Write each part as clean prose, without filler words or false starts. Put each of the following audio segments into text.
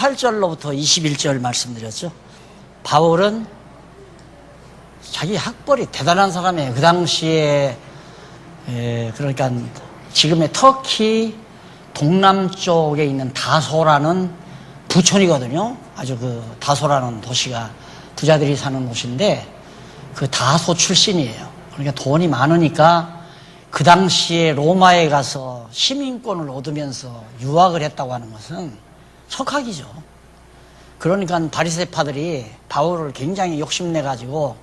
18절로부터 21절 말씀드렸죠. 바울은 자기 학벌이 대단한 사람이에요. 그 당시에 그러니까 지금의 터키 동남쪽에 있는 다소라는 부촌이거든요. 아주 그 다소라는 도시가 부자들이 사는 곳인데 그 다소 출신이에요. 그러니까 돈이 많으니까 그 당시에 로마에 가서 시민권을 얻으면서 유학을 했다고 하는 것은 석학이죠. 그러니까 바리새파들이 바울을 굉장히 욕심내가지고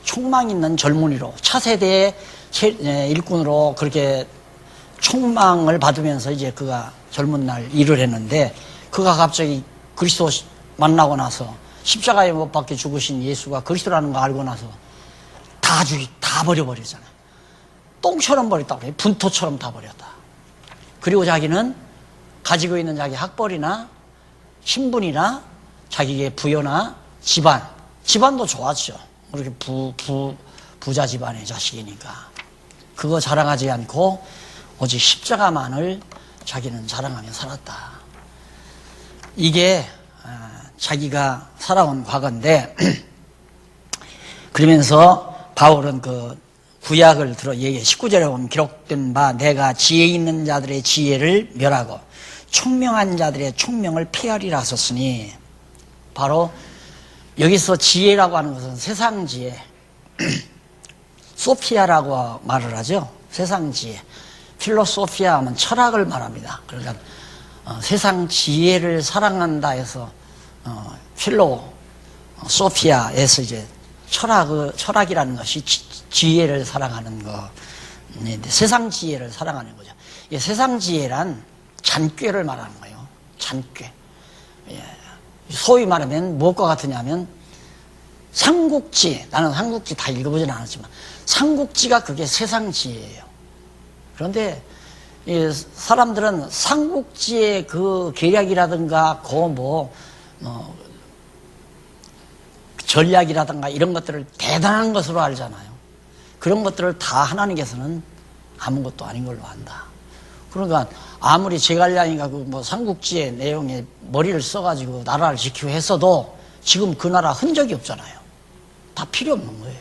촉망 있는 젊은이로 차세대의 일꾼으로 그렇게 촉망을 받으면서 이제 그가 젊은 날 일을 했는데 그가 갑자기 그리스도 만나고 나서 십자가에 못 박혀 죽으신 예수가 그리스도라는 거 알고 나서 다 버려버리잖아요. 똥처럼 버렸다고 그래요. 분토처럼 다 버렸다. 그리고 자기는 가지고 있는 자기 학벌이나 신분이나 자기의 부여나 집안도 좋았죠. 그렇게 부자 집안의 자식이니까 그거 자랑하지 않고 오직 십자가만을 자기는 자랑하며 살았다. 이게 자기가 살아온 과거인데 그러면서 바울은 그 구약을 들어 얘기해 19절에 보면 기록된 바 내가 지혜 있는 자들의 지혜를 멸하고 총명한 자들의 총명을 폐하리라 하셨으니 바로 여기서 지혜라고 하는 것은 세상 지혜 소피아라고 말을 하죠. 세상 지혜 필로소피아 하면 철학을 말합니다. 그러니까 세상 지혜를 사랑한다 해서 필로소피아에서 이제 철학이라는 것이 지혜를 사랑하는 거, 세상 지혜를 사랑하는 거죠. 세상 지혜란 잔꾀를 말하는 거예요. 잔꾀. 소위 말하면 무엇과 같으냐면 삼국지, 나는 삼국지 다 읽어보지는 않았지만 삼국지가 그게 세상 지혜예요. 그런데 사람들은 삼국지의 그 계략이라든가 전략이라든가 이런 것들을 대단한 것으로 알잖아요. 그런 것들을 다 하나님께서는 아무것도 아닌 걸로 안다. 그러니까 아무리 제갈량이가 그 삼국지의 내용에 머리를 써가지고 나라를 지키고 했어도 지금 그 나라 흔적이 없잖아요. 다 필요 없는 거예요.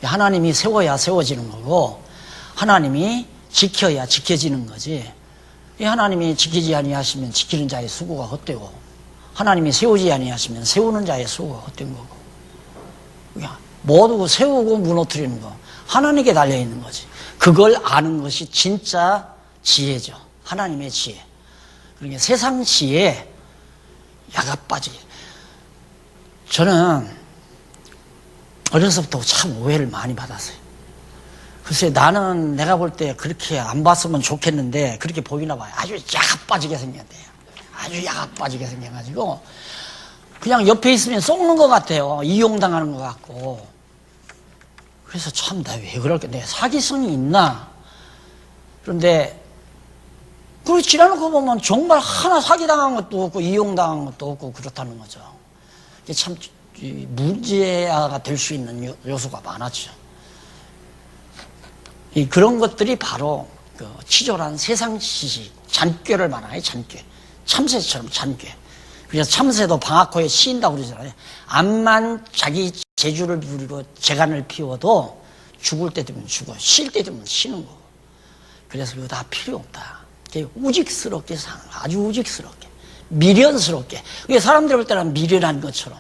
하나님이 세워야 세워지는 거고 하나님이 지켜야 지켜지는 거지. 하나님이 지키지 아니하시면 지키는 자의 수고가 헛되고 하나님이 세우지 아니하시면 세우는 자의 수고가 헛된 거고 모두 세우고 무너뜨리는 거 하나님께 달려있는 거지. 그걸 아는 것이 진짜 지혜죠. 하나님의 지혜. 그러니까 세상 지혜에 야가 빠지게. 저는 어려서부터 참 오해를 많이 받았어요. 글쎄 나는 내가 볼 때 그렇게 안 봤으면 좋겠는데 그렇게 보이나 봐요. 아주 야가 빠지게 생겼대요. 아주 야가 빠지게 생겨가지고 그냥 옆에 있으면 썩는 것 같아요. 이용당하는 것 같고. 그래서 참 나 왜 그럴까? 내가 사기성이 있나? 그런데 그리고 지나놓고 보면 정말 하나 사기당한 것도 없고 이용당한 것도 없고 그렇다는 거죠. 이게 참 문제가 될 수 있는 요소가 많았죠. 그런 것들이 바로 그 치졸한 세상 지식, 잔꾀를 말하는 잔꾀. 참새처럼 잔꾀. 그래서 참새도 방앗코에 씌인다고 그러잖아요. 암만 자기 재주를 부리고 재간을 피워도 죽을 때 되면 죽어, 쉴 때 되면 쉬는 거고. 그래서 그거 다 필요 없다. 우직스럽게 사는 거, 아주 우직스럽게, 미련스럽게. 그게 사람들 볼 때는 미련한 것처럼.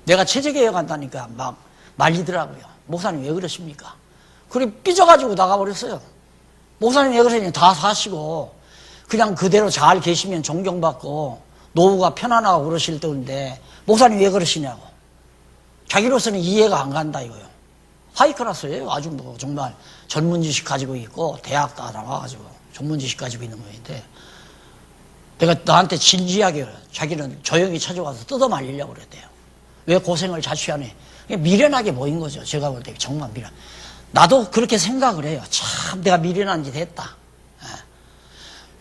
내가 체제개혁 한다니까 막 말리더라고요. 목사님 왜 그러십니까? 그래 삐져가지고 나가버렸어요. 목사님 왜 그러냐? 다 사시고 그냥 그대로 잘 계시면 존경받고 노후가 편안하고 그러실 때인데 목사님 왜 그러시냐고. 자기로서는 이해가 안 간다 이거요. 하이클래스예요. 아주 정말 전문 지식 가지고 있고 대학 다 나와가지고 전문 지식 가지고 있는 거인데 내가 나한테 진지하게 자기는 조용히 찾아와서 뜯어 말리려고 그랬대요. 왜 고생을 자취하네. 미련하게 보인 거죠. 제가 볼 때 정말 미련. 나도 그렇게 생각을 해요. 참 내가 미련한 짓 했다.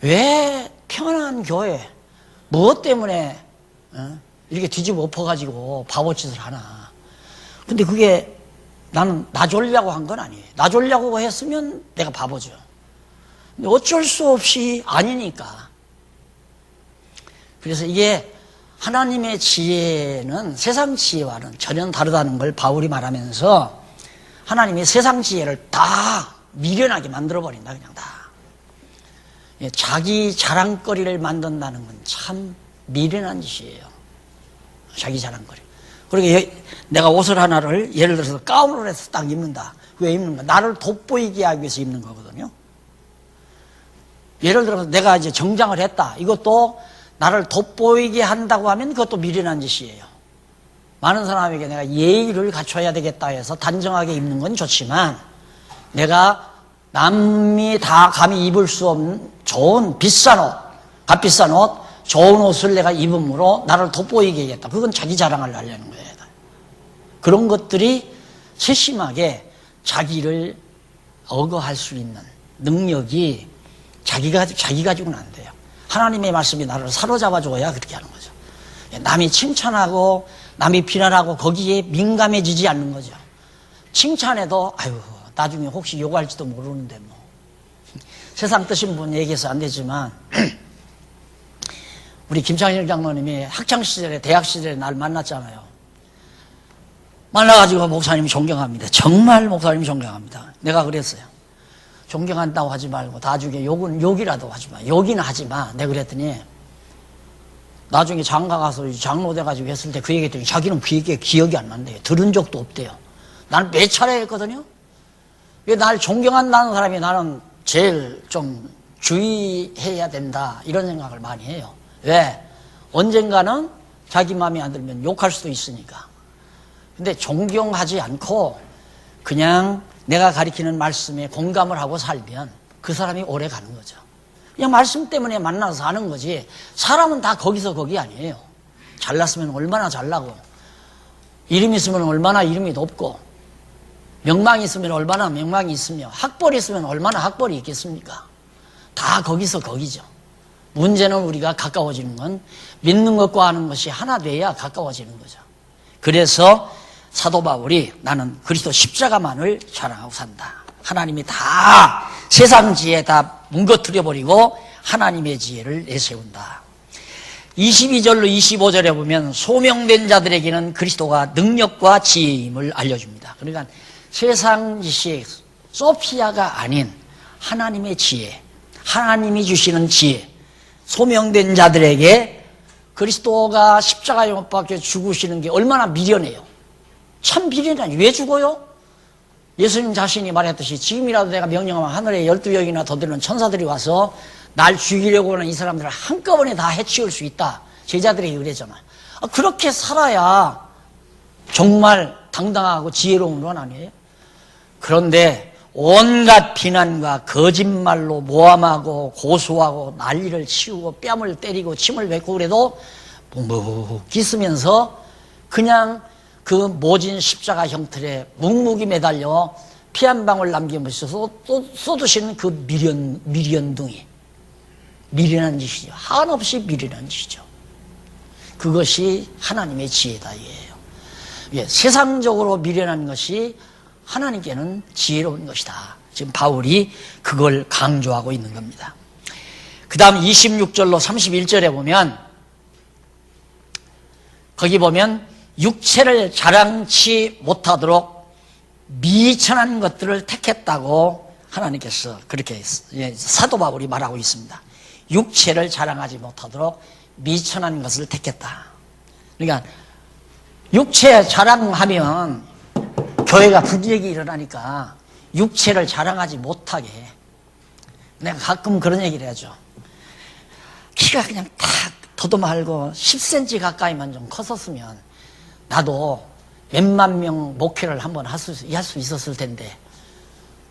왜 평안한 교회 무엇 때문에 이렇게 뒤집어 엎어가지고 바보짓을 하나. 근데 그게 나는 나 졸려고 한 건 아니에요. 나 졸려고 했으면 내가 바보죠. 근데 어쩔 수 없이 아니니까. 그래서 이게 하나님의 지혜는 세상 지혜와는 전혀 다르다는 걸 바울이 말하면서 하나님이 세상 지혜를 다 미련하게 만들어버린다, 그냥 다. 자기 자랑거리를 만든다는 건 참 미련한 짓이에요. 자기 자랑거리. 그리고 내가 옷을 하나를 예를 들어서 가운을 해서 딱 입는다. 왜 입는 거야? 나를 돋보이게 하기 위해서 입는 거거든요. 예를 들어서 내가 이제 정장을 했다. 이것도 나를 돋보이게 한다고 하면 그것도 미련한 짓이에요. 많은 사람에게 내가 예의를 갖춰야 되겠다 해서 단정하게 입는 건 좋지만 내가 남이 다 감히 입을 수 없는 좋은 비싼 옷, 값비싼 옷, 좋은 옷을 내가 입음으로 나를 돋보이게 하겠다. 그건 자기 자랑을 하려는 거예요. 그런 것들이 세심하게 자기를 억어할 수 있는 능력이 자기 가지고는 안 돼요. 하나님의 말씀이 나를 사로잡아줘야 그렇게 하는 거죠. 남이 칭찬하고 남이 비난하고 거기에 민감해지지 않는 거죠. 칭찬해도 아유 나중에 혹시 욕할지도 모르는데 뭐 세상 뜻인 분 얘기해서 안 되지만 우리 김창일 장로님이 학창시절에 대학시절에 날 만났잖아요. 만나가지고 목사님 존경합니다. 정말 목사님 존경합니다. 내가 그랬어요. 존경한다고 하지 말고 나중에 욕이라도 하지 마. 욕이나 하지 마. 내가 그랬더니 나중에 장가 가서 장로 돼가지고 했을 때 그 얘기했더니 자기는 그 얘기가 기억이 안 난대요. 들은 적도 없대요. 나는 몇 차례 했거든요. 왜 날 존경한다는 사람이 나는 제일 좀 주의해야 된다 이런 생각을 많이 해요. 왜? 언젠가는 자기 마음에 안 들면 욕할 수도 있으니까. 근데 존경하지 않고 그냥 내가 가리키는 말씀에 공감을 하고 살면 그 사람이 오래 가는 거죠. 그냥 말씀 때문에 만나서 사는 거지 사람은 다 거기서 거기 아니에요. 잘났으면 얼마나 잘나고 이름 있으면 얼마나 이름이 높고 명망이 있으면 얼마나 명망이 있으며 학벌이 있으면 얼마나 학벌이 있겠습니까? 다 거기서 거기죠. 문제는 우리가 가까워지는 건 믿는 것과 하는 것이 하나 돼야 가까워지는 거죠. 그래서 사도 바울이 나는 그리스도 십자가만을 자랑하고 산다. 하나님이 다 세상 지혜 다 뭉거뜨려버리고 하나님의 지혜를 내세운다. 22절로 25절에 보면 소명된 자들에게는 그리스도가 능력과 지혜임을 알려줍니다. 그러니까 세상 지식 소피아가 아닌 하나님의 지혜, 하나님이 주시는 지혜, 소명된 자들에게 그리스도가 십자가에 못 박혀 죽으시는 게 얼마나 미련해요. 참 미련하니 왜 죽어요? 예수님 자신이 말했듯이 지금이라도 내가 명령하면 하늘에 12명이나 더 되는 천사들이 와서 날 죽이려고 하는 이 사람들을 한꺼번에 다 해치울 수 있다. 제자들에게 그랬잖아요. 그렇게 살아야 정말 당당하고 지혜로운 건 아니에요? 그런데 온갖 비난과 거짓말로 모함하고 고소하고 난리를 치우고 뺨을 때리고 침을 뱉고 그래도 묵묵히 쓰면서 그냥 그 모진 십자가 형틀에 묵묵히 매달려 피 한 방울 남김없이 쏟으시는 그 미련둥이. 미련한 짓이죠. 한없이 미련한 짓이죠. 그것이 하나님의 지혜다 이에요. 예, 세상적으로 미련한 것이 하나님께는 지혜로운 것이다. 지금 바울이 그걸 강조하고 있는 겁니다. 그 다음 26절로 31절에 보면 거기 보면 육체를 자랑치 못하도록 미천한 것들을 택했다고 하나님께서 그렇게 사도 바울이 말하고 있습니다. 육체를 자랑하지 못하도록 미천한 것을 택했다. 그러니까 육체 자랑하면 교회가 분쟁이 일어나니까 육체를 자랑하지 못하게 내가 가끔 그런 얘기를 하죠. 키가 그냥 탁 더도 말고 10cm 가까이만 좀 컸었으면 나도 몇만 명 목회를 한번 할 수 있었을 텐데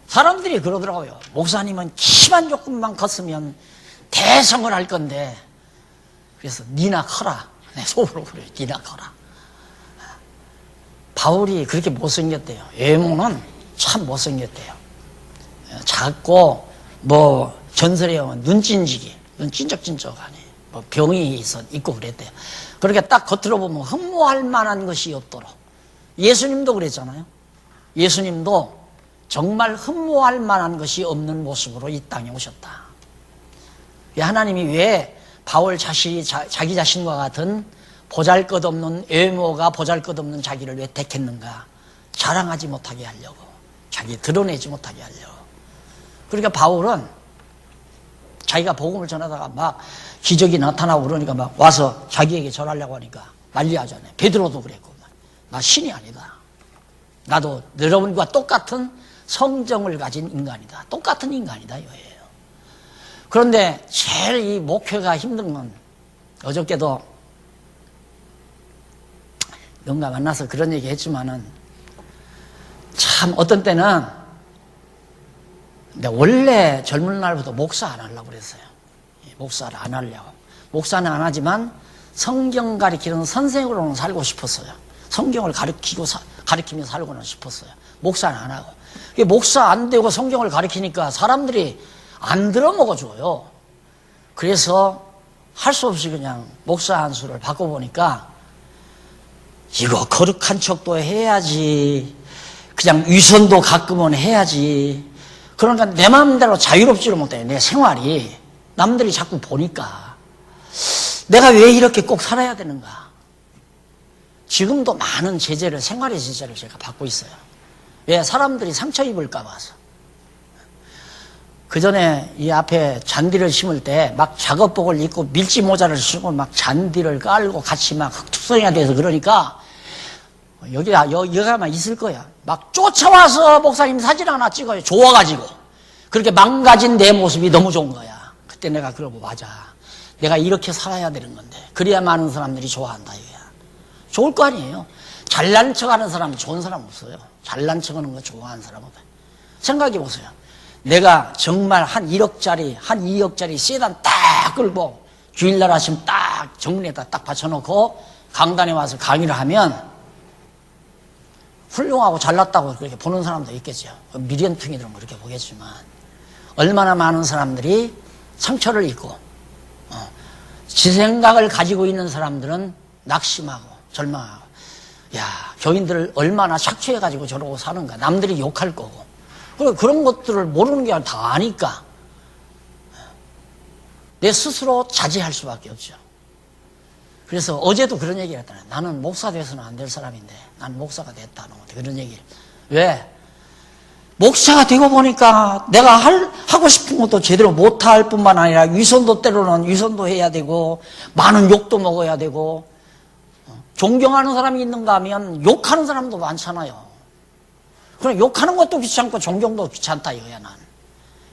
사람들이 그러더라고요. 목사님은 키만 조금만 컸으면 대성을 할 건데 그래서 니나 커라. 내 속으로 그래요. 니나 커라. 바울이 그렇게 못생겼대요. 외모는 참 못생겼대요. 작고 뭐 전설에 보면 눈찐지기, 눈 찐적찐적하니 뭐 병이 있고 그랬대요. 그렇게 딱 겉으로 보면 흠모할 만한 것이 없도록. 예수님도 그랬잖아요. 예수님도 정말 흠모할 만한 것이 없는 모습으로 이 땅에 오셨다. 하나님이 왜 바울 자신이 자기 자신과 같은 보잘것없는 외모가 보잘것없는 자기를 왜 택했는가? 자랑하지 못하게 하려고, 자기 드러내지 못하게 하려고. 그러니까 바울은 자기가 복음을 전하다가 막 기적이 나타나고 그러니까 막 와서 자기에게 전하려고 하니까 난리하잖아요. 베드로도 그랬고, 나 신이 아니다. 나도 여러분과 똑같은 성정을 가진 인간이다. 똑같은 인간이다 이거예요. 그런데 제일 이 목회가 힘든 건, 어저께도 누군가 만나서 그런 얘기 했지만은, 참 어떤 때는 근데 원래 젊은 날부터 목사 안 하려고 그랬어요. 목사를 안 하려고. 목사는 안 하지만 성경 가르치는 선생으로는 살고 싶었어요. 성경을 가르치며 살고는 싶었어요. 목사는 안 하고. 목사 안 되고 성경을 가르치니까 사람들이 안 들어먹어줘요. 그래서 할 수 없이 그냥 목사 한 수를 바꿔보니까, 이거 거룩한 척도 해야지, 그냥 위선도 가끔은 해야지. 그러니까 내 마음대로 자유롭지를 못해요. 내 생활이. 남들이 자꾸 보니까 내가 왜 이렇게 꼭 살아야 되는가. 지금도 많은 제재를, 생활의 제재를 제가 받고 있어요. 왜? 사람들이 상처 입을까 봐서. 그 전에 이 앞에 잔디를 심을 때 막 작업복을 입고 밀짚 모자를 쓰고 막 잔디를 깔고 같이 막 흙투성이가 돼서 그러니까 여기가만 있을 거야. 막 쫓아와서 목사님 사진 하나 찍어요. 좋아가지고. 그렇게 망가진 내 모습이 너무 좋은 거야. 그때 내가 그러고, 맞아. 내가 이렇게 살아야 되는 건데. 그래야 많은 사람들이 좋아한다 이거야. 좋을 거 아니에요. 잘난 척하는 사람은 좋은 사람 없어요. 잘난 척하는 거 좋아하는 사람 없어요. 생각해 보세요. 내가 정말 한 1억짜리, 한 2억짜리 세단 딱 끌고 주일날 아침 딱 정문에다 딱 받쳐놓고 강단에 와서 강의를 하면 훌륭하고 잘났다고 그렇게 보는 사람도 있겠죠. 미련퉁이들은 그렇게 보겠지만, 얼마나 많은 사람들이 상처를 입고 지 생각을 가지고 있는 사람들은 낙심하고 절망하고, 야, 교인들을 얼마나 착취해가지고 저러고 사는가. 남들이 욕할 거고. 그런 것들을 모르는 게 아니라 다 아니까 내 스스로 자제할 수밖에 없죠. 그래서 어제도 그런 얘기를 했잖아요. 나는 목사 돼서는 안 될 사람인데 나는 목사가 됐다는 것 같아요. 그런 얘기를. 왜? 목사가 되고 보니까 내가 하고 싶은 것도 제대로 못할 뿐만 아니라 위선도 때로는 위선도 해야 되고 많은 욕도 먹어야 되고, 존경하는 사람이 있는가 하면 욕하는 사람도 많잖아요. 그럼 욕하는 것도 귀찮고 존경도 귀찮다 이거야.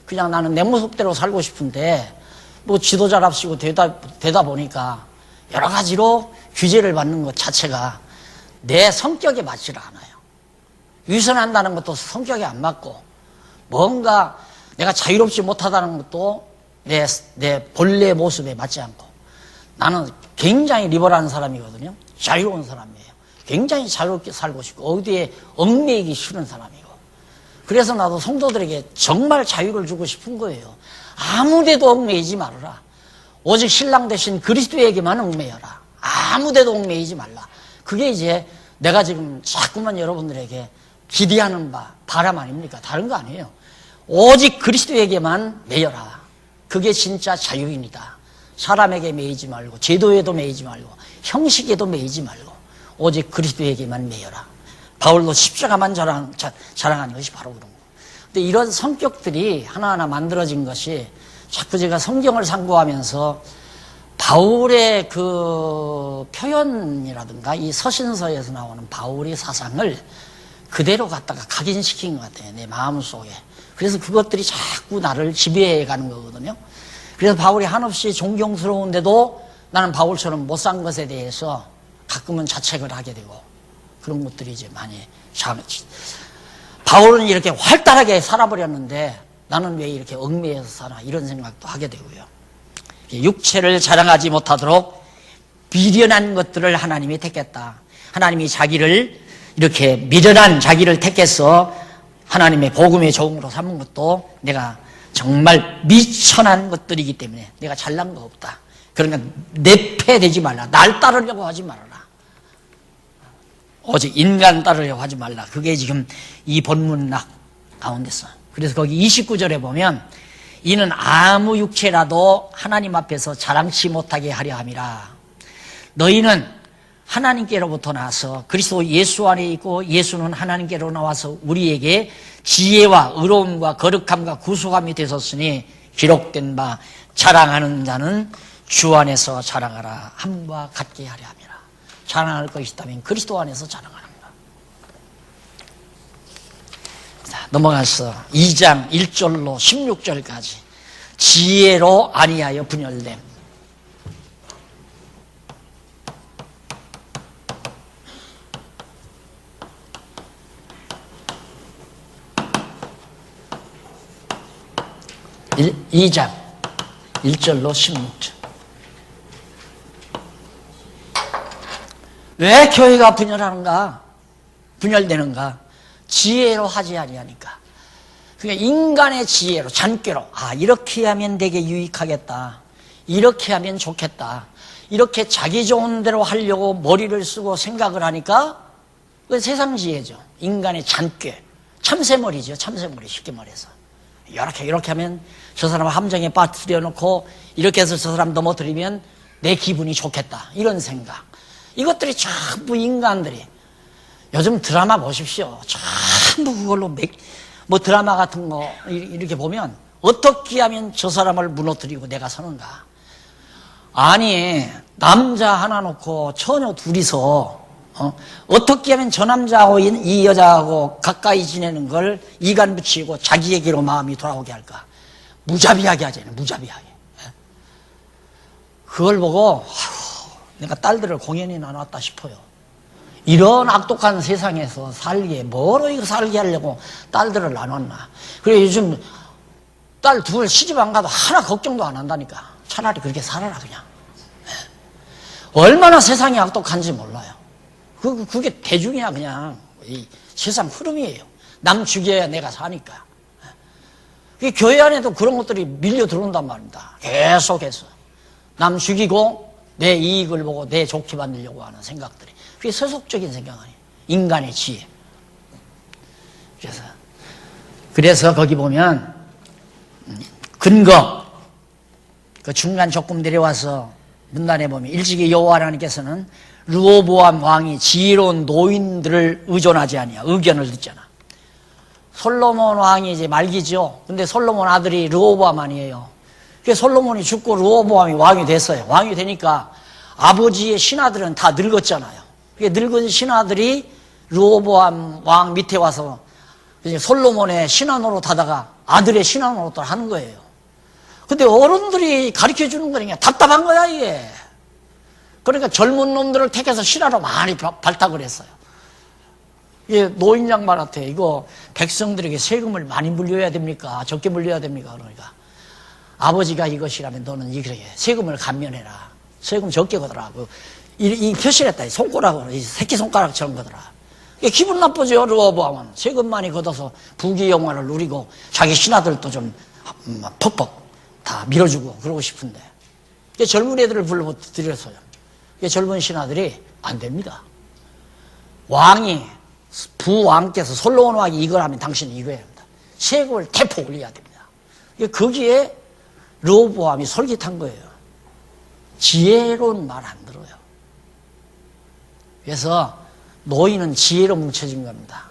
그냥 나는 내 모습대로 살고 싶은데 뭐 지도자랍시고 되다 보니까 여러 가지로 규제를 받는 것 자체가 내 성격에 맞지를 않아요. 위선한다는 것도 성격에 안 맞고, 뭔가 내가 자유롭지 못하다는 것도 내 본래 모습에 맞지 않고, 나는 굉장히 리버럴한 사람이거든요. 자유로운 사람이에요. 굉장히 자유롭게 살고 싶고 어디에 얽매이기 싫은 사람이고, 그래서 나도 성도들에게 정말 자유를 주고 싶은 거예요. 아무데도 얽매이지 말아라. 오직 신랑 대신 그리스도에게만 얽매여라. 아무데도 얽매이지 말라. 그게 이제 내가 지금 자꾸만 여러분들에게 기대하는 바람 아닙니까? 다른 거 아니에요. 오직 그리스도에게만 매여라. 그게 진짜 자유인이다. 사람에게 매이지 말고, 제도에도 매이지 말고, 형식에도 매이지 말고 오직 그리스도에게만 매여라. 바울도 십자가만 자랑하는 것이 바로 그런 거예요. 근데 이런 성격들이 하나하나 만들어진 것이, 자꾸 제가 성경을 상고하면서 바울의 그 표현이라든가 이 서신서에서 나오는 바울의 사상을 그대로 갖다가 각인시킨 것 같아요. 내 마음속에. 그래서 그것들이 자꾸 나를 지배해 가는 거거든요. 그래서 바울이 한없이 존경스러운데도 나는 바울처럼 못 산 것에 대해서 가끔은 자책을 하게 되고, 그런 것들이 이제 많이, 바울은 이렇게 활달하게 살아버렸는데 나는 왜 이렇게 얽매여서 사나, 이런 생각도 하게 되고요. 육체를 자랑하지 못하도록 미련한 것들을 하나님이 택했다. 하나님이 자기를 이렇게 미련한 자기를 택해서 하나님의 복음의 종으로 삼은 것도 내가 정말 미천한 것들이기 때문에 내가 잘난 거 없다. 그러니까 내패되지 말라. 날 따르려고 하지 말아라. 오직 인간 따르려고 하지 말라. 그게 지금 이 본문 가운데서. 그래서 거기 29절에 보면 이는 아무 육체라도 하나님 앞에서 자랑치 못하게 하려 함이라. 너희는 하나님께로부터 나와서 그리스도 예수 안에 있고 예수는 하나님께로 나와서 우리에게 지혜와 의로움과 거룩함과 구속함이 되셨으니 기록된 바 자랑하는 자는 주 안에서 자랑하라. 함과 같게 하려 함이라. 자랑할 것이 있다면 그리스도 안에서 자랑하라. 넘어가서 2장 1절로 16절까지 지혜로 아니하여 분열됨. 이 2장 1절로 16절. 왜 교회가 분열하는가? 분열되는가? 지혜로 하지 아니하니까. 그러니까 인간의 지혜로, 잔꾀로, 이렇게 하면 되게 유익하겠다. 이렇게 하면 좋겠다. 이렇게 자기 좋은 대로 하려고 머리를 쓰고 생각을 하니까 그 세상 지혜죠. 인간의 잔꾀. 참새머리죠. 참새머리, 쉽게 말해서. 이렇게 하면 저 사람 함정에 빠뜨려 놓고 이렇게 해서 저 사람 넘어뜨리면 내 기분이 좋겠다. 이런 생각. 이것들이 전부 인간들이 요즘 드라마 보십시오. 전부 그걸로 뭐 드라마 같은 거 이렇게 보면 어떻게 하면 저 사람을 무너뜨리고 내가 서는가. 아니 남자 하나 놓고 처녀 둘이서 어떻게 하면 저 남자하고 이 여자하고 가까이 지내는 걸 이간 붙이고 자기에게로 마음이 돌아오게 할까. 무자비하게 하잖아요. 무자비하게. 그걸 보고 내가 딸들을 공연히 나눴다 싶어요. 이런 악독한 세상에서 살기에 뭐로 이거 살게 하려고 딸들을 나눴나. 그래 요즘 딸 둘 시집 안 가도 하나 걱정도 안 한다니까. 차라리 그렇게 살아라 그냥. 얼마나 세상이 악독한지 몰라요. 그게 대중이야 그냥. 이 세상 흐름이에요. 남 죽여야 내가 사니까. 교회 안에도 그런 것들이 밀려 들어온단 말입니다. 계속해서. 남 죽이고 내 이익을 보고 내 좋게 만들려고 하는 생각들이. 그게 세속적인 생각 아니에요. 인간의 지혜. 그래서 거기 보면 근거 그 중간 조금 내려와서 문단에 보면 일찍이 여호와 하나님께서는 르호보암 왕이 지혜로운 노인들을 의존하지 아니야. 의견을 듣잖아. 솔로몬 왕이 이제 말기죠. 근데 솔로몬 아들이 르호보암 아니에요. 그래서 솔로몬이 죽고 르호보암이 왕이 됐어요. 왕이 되니까 아버지의 신하들은 다 늙었잖아요. 늙은 신하들이 르호보암 왕 밑에 와서 솔로몬의 신하 노릇하다가 아들의 신하 노릇을 하는 거예요. 근데 어른들이 가르쳐 주는 거니까 답답한 거야 이게. 그러니까 젊은 놈들을 택해서 신하로 많이 발탁을 했어요. 이게 노인 양반한테 이거 백성들에게 세금을 많이 물려야 됩니까? 적게 물려야 됩니까? 그러니까 아버지가 이것이라면 너는 이렇게 세금을 감면해라. 세금 적게 거더라. 이 표시를 했다. 손가락으로, 이 새끼손가락처럼 거더라. 기분 나쁘죠, 르호보암은. 세금 많이 걷어서 부귀영화를 누리고 자기 신하들도 좀 퍽퍽 다 밀어주고 그러고 싶은데. 젊은 애들을 불러드렸어요. 젊은 신하들이 안 됩니다. 왕이, 부왕께서 솔로몬 왕이 이걸 하면 당신은 이거 해야 합니다. 세금을 대폭 올려야 됩니다. 거기에 르호보암이 솔깃한 거예요. 지혜로운 말 안 들어요. 그래서 노인은 지혜로 뭉쳐진 겁니다.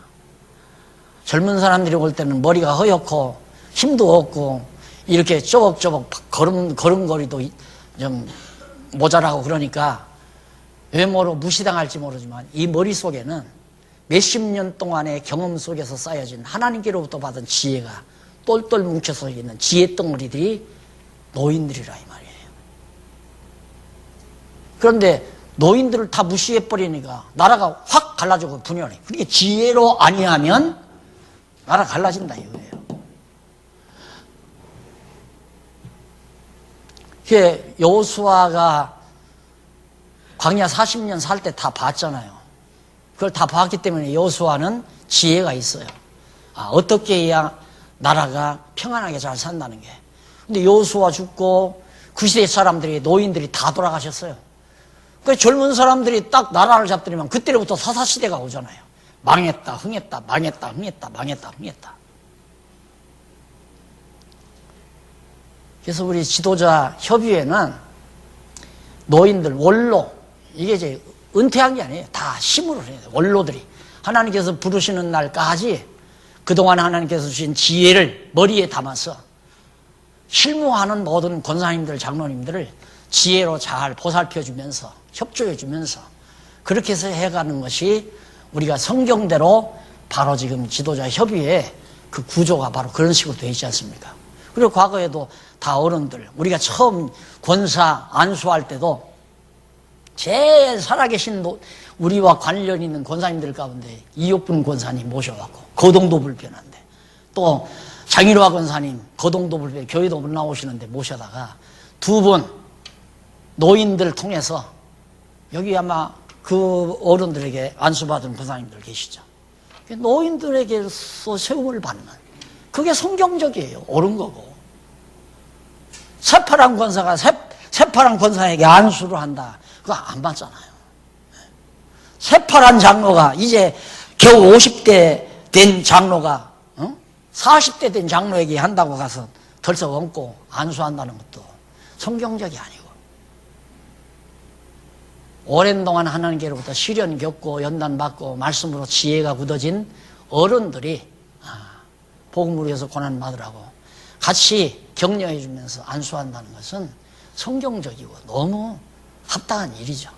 젊은 사람들이 올 때는 머리가 허옇고 힘도 없고 이렇게 쪼벅쪼벅 걸음걸이도 좀 모자라고 그러니까 외모로 무시당할지 모르지만 이 머릿속에는 몇십 년 동안의 경험 속에서 쌓여진 하나님께로부터 받은 지혜가 똘똘 뭉쳐서 있는 지혜 덩어리들이 노인들이라 이 말이에요. 그런데 노인들을 다 무시해버리니까 나라가 확 갈라지고 분열해. 그러니까 지혜로 아니하면 나라 갈라진다 이거예요. 그게 여호수아가 광야 40년 살 때 다 봤잖아요. 그걸 다 봤기 때문에 여호수아는 지혜가 있어요. 어떻게 해야 나라가 평안하게 잘 산다는 게. 근데 여호수아 죽고 그 시대 사람들이 노인들이 다 돌아가셨어요. 그 젊은 사람들이 딱 나라를 잡더니만 그때로부터 사사시대가 오잖아요. 망했다, 흥했다, 망했다, 흥했다, 망했다, 흥했다. 그래서 우리 지도자 협의회는 노인들 원로, 이게 이제 은퇴한 게 아니에요. 다 힘으로 해야 돼요. 원로들이 하나님께서 부르시는 날까지 그동안 하나님께서 주신 지혜를 머리에 담아서 실무하는 모든 권사님들, 장로님들을 지혜로 잘 보살펴주면서 협조해주면서 그렇게 해서 해가는 것이 우리가 성경대로 바로 지금 지도자 협의회 그 구조가 바로 그런 식으로 되어 있지 않습니까? 그리고 과거에도 다 어른들, 우리가 처음 권사 안수할 때도 제일 살아계신 우리와 관련 있는 권사님들 가운데 이옥분 권사님 모셔갖고 거동도 불편한데, 또 장일화 권사님 거동도 불편, 교회도 못 나오시는데 모셔다가 두 분 노인들 통해서, 여기 아마 그 어른들에게 안수받은 권사님들 계시죠. 노인들에게서 세움을 받는, 그게 성경적이에요. 옳은 거고. 새파란 권사가 새파란 권사에게 안수를 한다, 그거 안 맞잖아요. 새파란 장로가 이제 겨우 50대 된 장로가 40대 된 장로에게 한다고 가서 덜썩 얹고 안수한다는 것도 성경적이 아니고, 오랜 동안 하나님께로부터 시련 겪고 연단 받고 말씀으로 지혜가 굳어진 어른들이 복음을 위해서 고난 받으라고 같이 격려해 주면서 안수한다는 것은 성경적이고 너무 합당한 일이죠.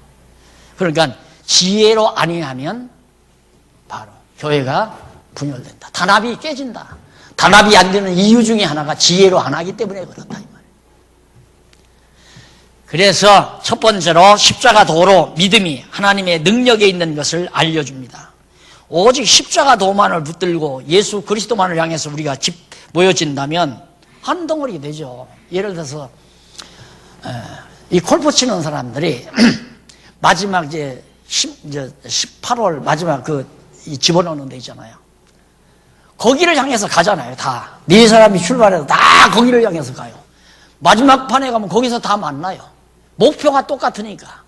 그러니까 지혜로 아니하면 바로 교회가 분열된다. 단합이 깨진다. 단합이 안 되는 이유 중에 하나가 지혜로 안 하기 때문에 그렇다, 이 말이에요. 그래서 첫 번째로 십자가 도로 믿음이 하나님의 능력에 있는 것을 알려줍니다. 오직 십자가 도만을 붙들고 예수 그리스도만을 향해서 우리가 모여진다면 한 덩어리 되죠. 예를 들어서 이 골프 치는 사람들이 마지막 이제 18홀 마지막 집어넣는 데 있잖아요. 거기를 향해서 가잖아요. 다. 네 사람이 출발해서 다 거기를 향해서 가요. 마지막 판에 가면 거기서 다 만나요. 목표가 똑같으니까.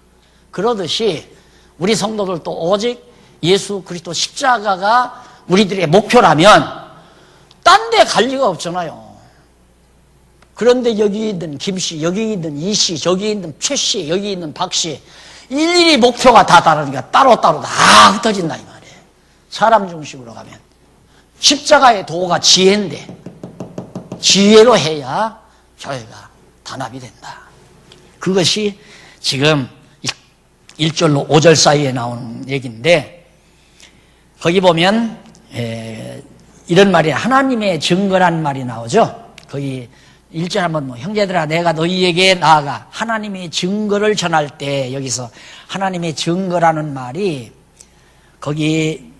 그러듯이 우리 성도들도 오직 예수 그리스도 십자가가 우리들의 목표라면 딴 데 갈 리가 없잖아요. 그런데 여기 있는 김씨, 여기 있는 이씨, 저기 있는 최씨, 여기 있는 박씨, 일일이 목표가 다 다르니까 따로따로 다 흩어진다, 이 말이에요. 사람 중심으로 가면. 십자가의 도가 지혜인데 지혜로 해야 교회가 단합이 된다. 그것이 지금 1절로 5절 사이에 나오는 얘기인데, 거기 보면 이런 말이 하나님의 증거란 말이 나오죠. 거기 1절 한번 형제들아 내가 너희에게 나아가 하나님의 증거를 전할 때, 여기서 하나님의 증거라는 말이 거기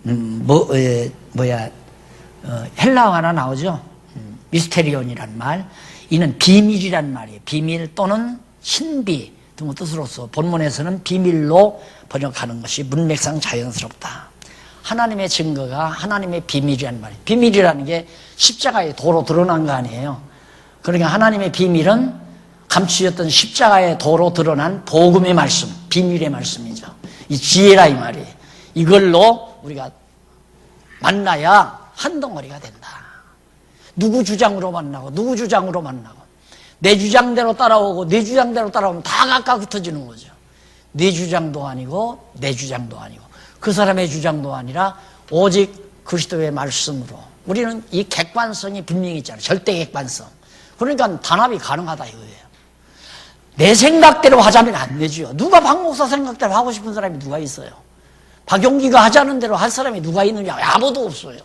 헬라어 하나 나오죠. 미스테리온이란 말. 이는 비밀이란 말이에요. 비밀 또는 신비 등의 뜻으로서 본문에서는 비밀로 번역하는 것이 문맥상 자연스럽다. 하나님의 증거가 하나님의 비밀이란 말이에요. 비밀이라는 게 십자가의 도로 드러난 거 아니에요. 그러니까 하나님의 비밀은 감추었던 십자가의 도로 드러난 복음의 말씀, 비밀의 말씀이죠. 이 지혜라 이 말이에요. 이걸로 우리가 만나야 한 덩어리가 된다. 누구 주장으로 만나고 누구 주장으로 만나고 내 주장대로 따라오고 내 주장대로 따라오면 다 각각 흩어지는 거죠. 내 주장도 아니고 내 주장도 아니고 그 사람의 주장도 아니라 오직 그리스도의 말씀으로 우리는 이 객관성이 분명히 있잖아요. 절대 객관성. 그러니까 단합이 가능하다 이거예요. 내 생각대로 하자면 안 되죠. 누가 박 목사 생각대로 하고 싶은 사람이 누가 있어요? 박용기가 하자는 대로 할 사람이 누가 있느냐? 아무도 없어요.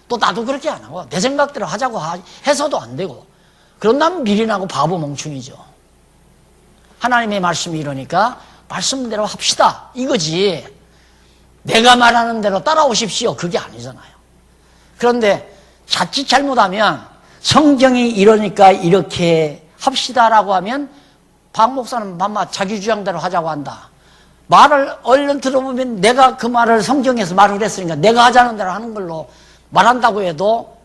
또 나도 그렇게 안 하고 내 생각대로 하자고 해서도 안 되고, 그런다면 미련하고 바보 멍충이죠. 하나님의 말씀이 이러니까 말씀대로 합시다 이거지, 내가 말하는 대로 따라오십시오 그게 아니잖아요. 그런데 자칫 잘못하면 성경이 이러니까 이렇게 합시다라고 하면 박 목사는 반마 자기 주장대로 하자고 한다. 말을 얼른 들어보면 내가 그 말을 성경에서 말을 했으니까 내가 하자는 대로 하는 걸로 말한다고 해도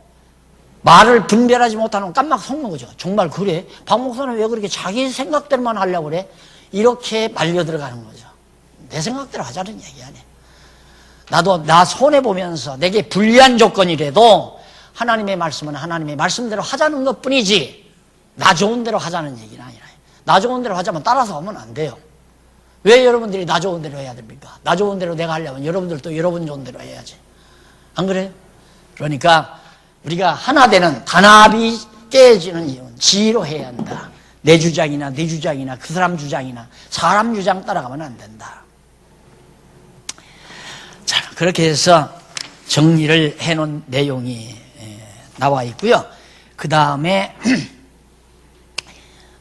말을 분별하지 못하는 깜막 속는 거죠. 정말 그래? 박 목사는 왜 그렇게 자기 생각대로만 하려고 그래? 이렇게 말려 들어가는 거죠. 내 생각대로 하자는 얘기 아니야. 나도 나 손해보면서 내게 불리한 조건이라도 하나님의 말씀은 하나님의 말씀대로 하자는 것 뿐이지, 나 좋은 대로 하자는 얘기는 아니라, 나 좋은 대로 하자면 따라서 하면 안 돼요. 왜 여러분들이 나 좋은 대로 해야 됩니까? 나 좋은 대로 내가 하려면 여러분들도 여러분 좋은 대로 해야지. 안 그래요? 그러니까 우리가 하나 되는 단합이 깨지는 이유는 지혜로 해야 한다. 내 주장이나 내 주장이나 그 사람 주장이나 사람 주장 따라가면 안 된다. 자, 그렇게 해서 정리를 해놓은 내용이 나와 있고요. 그 다음에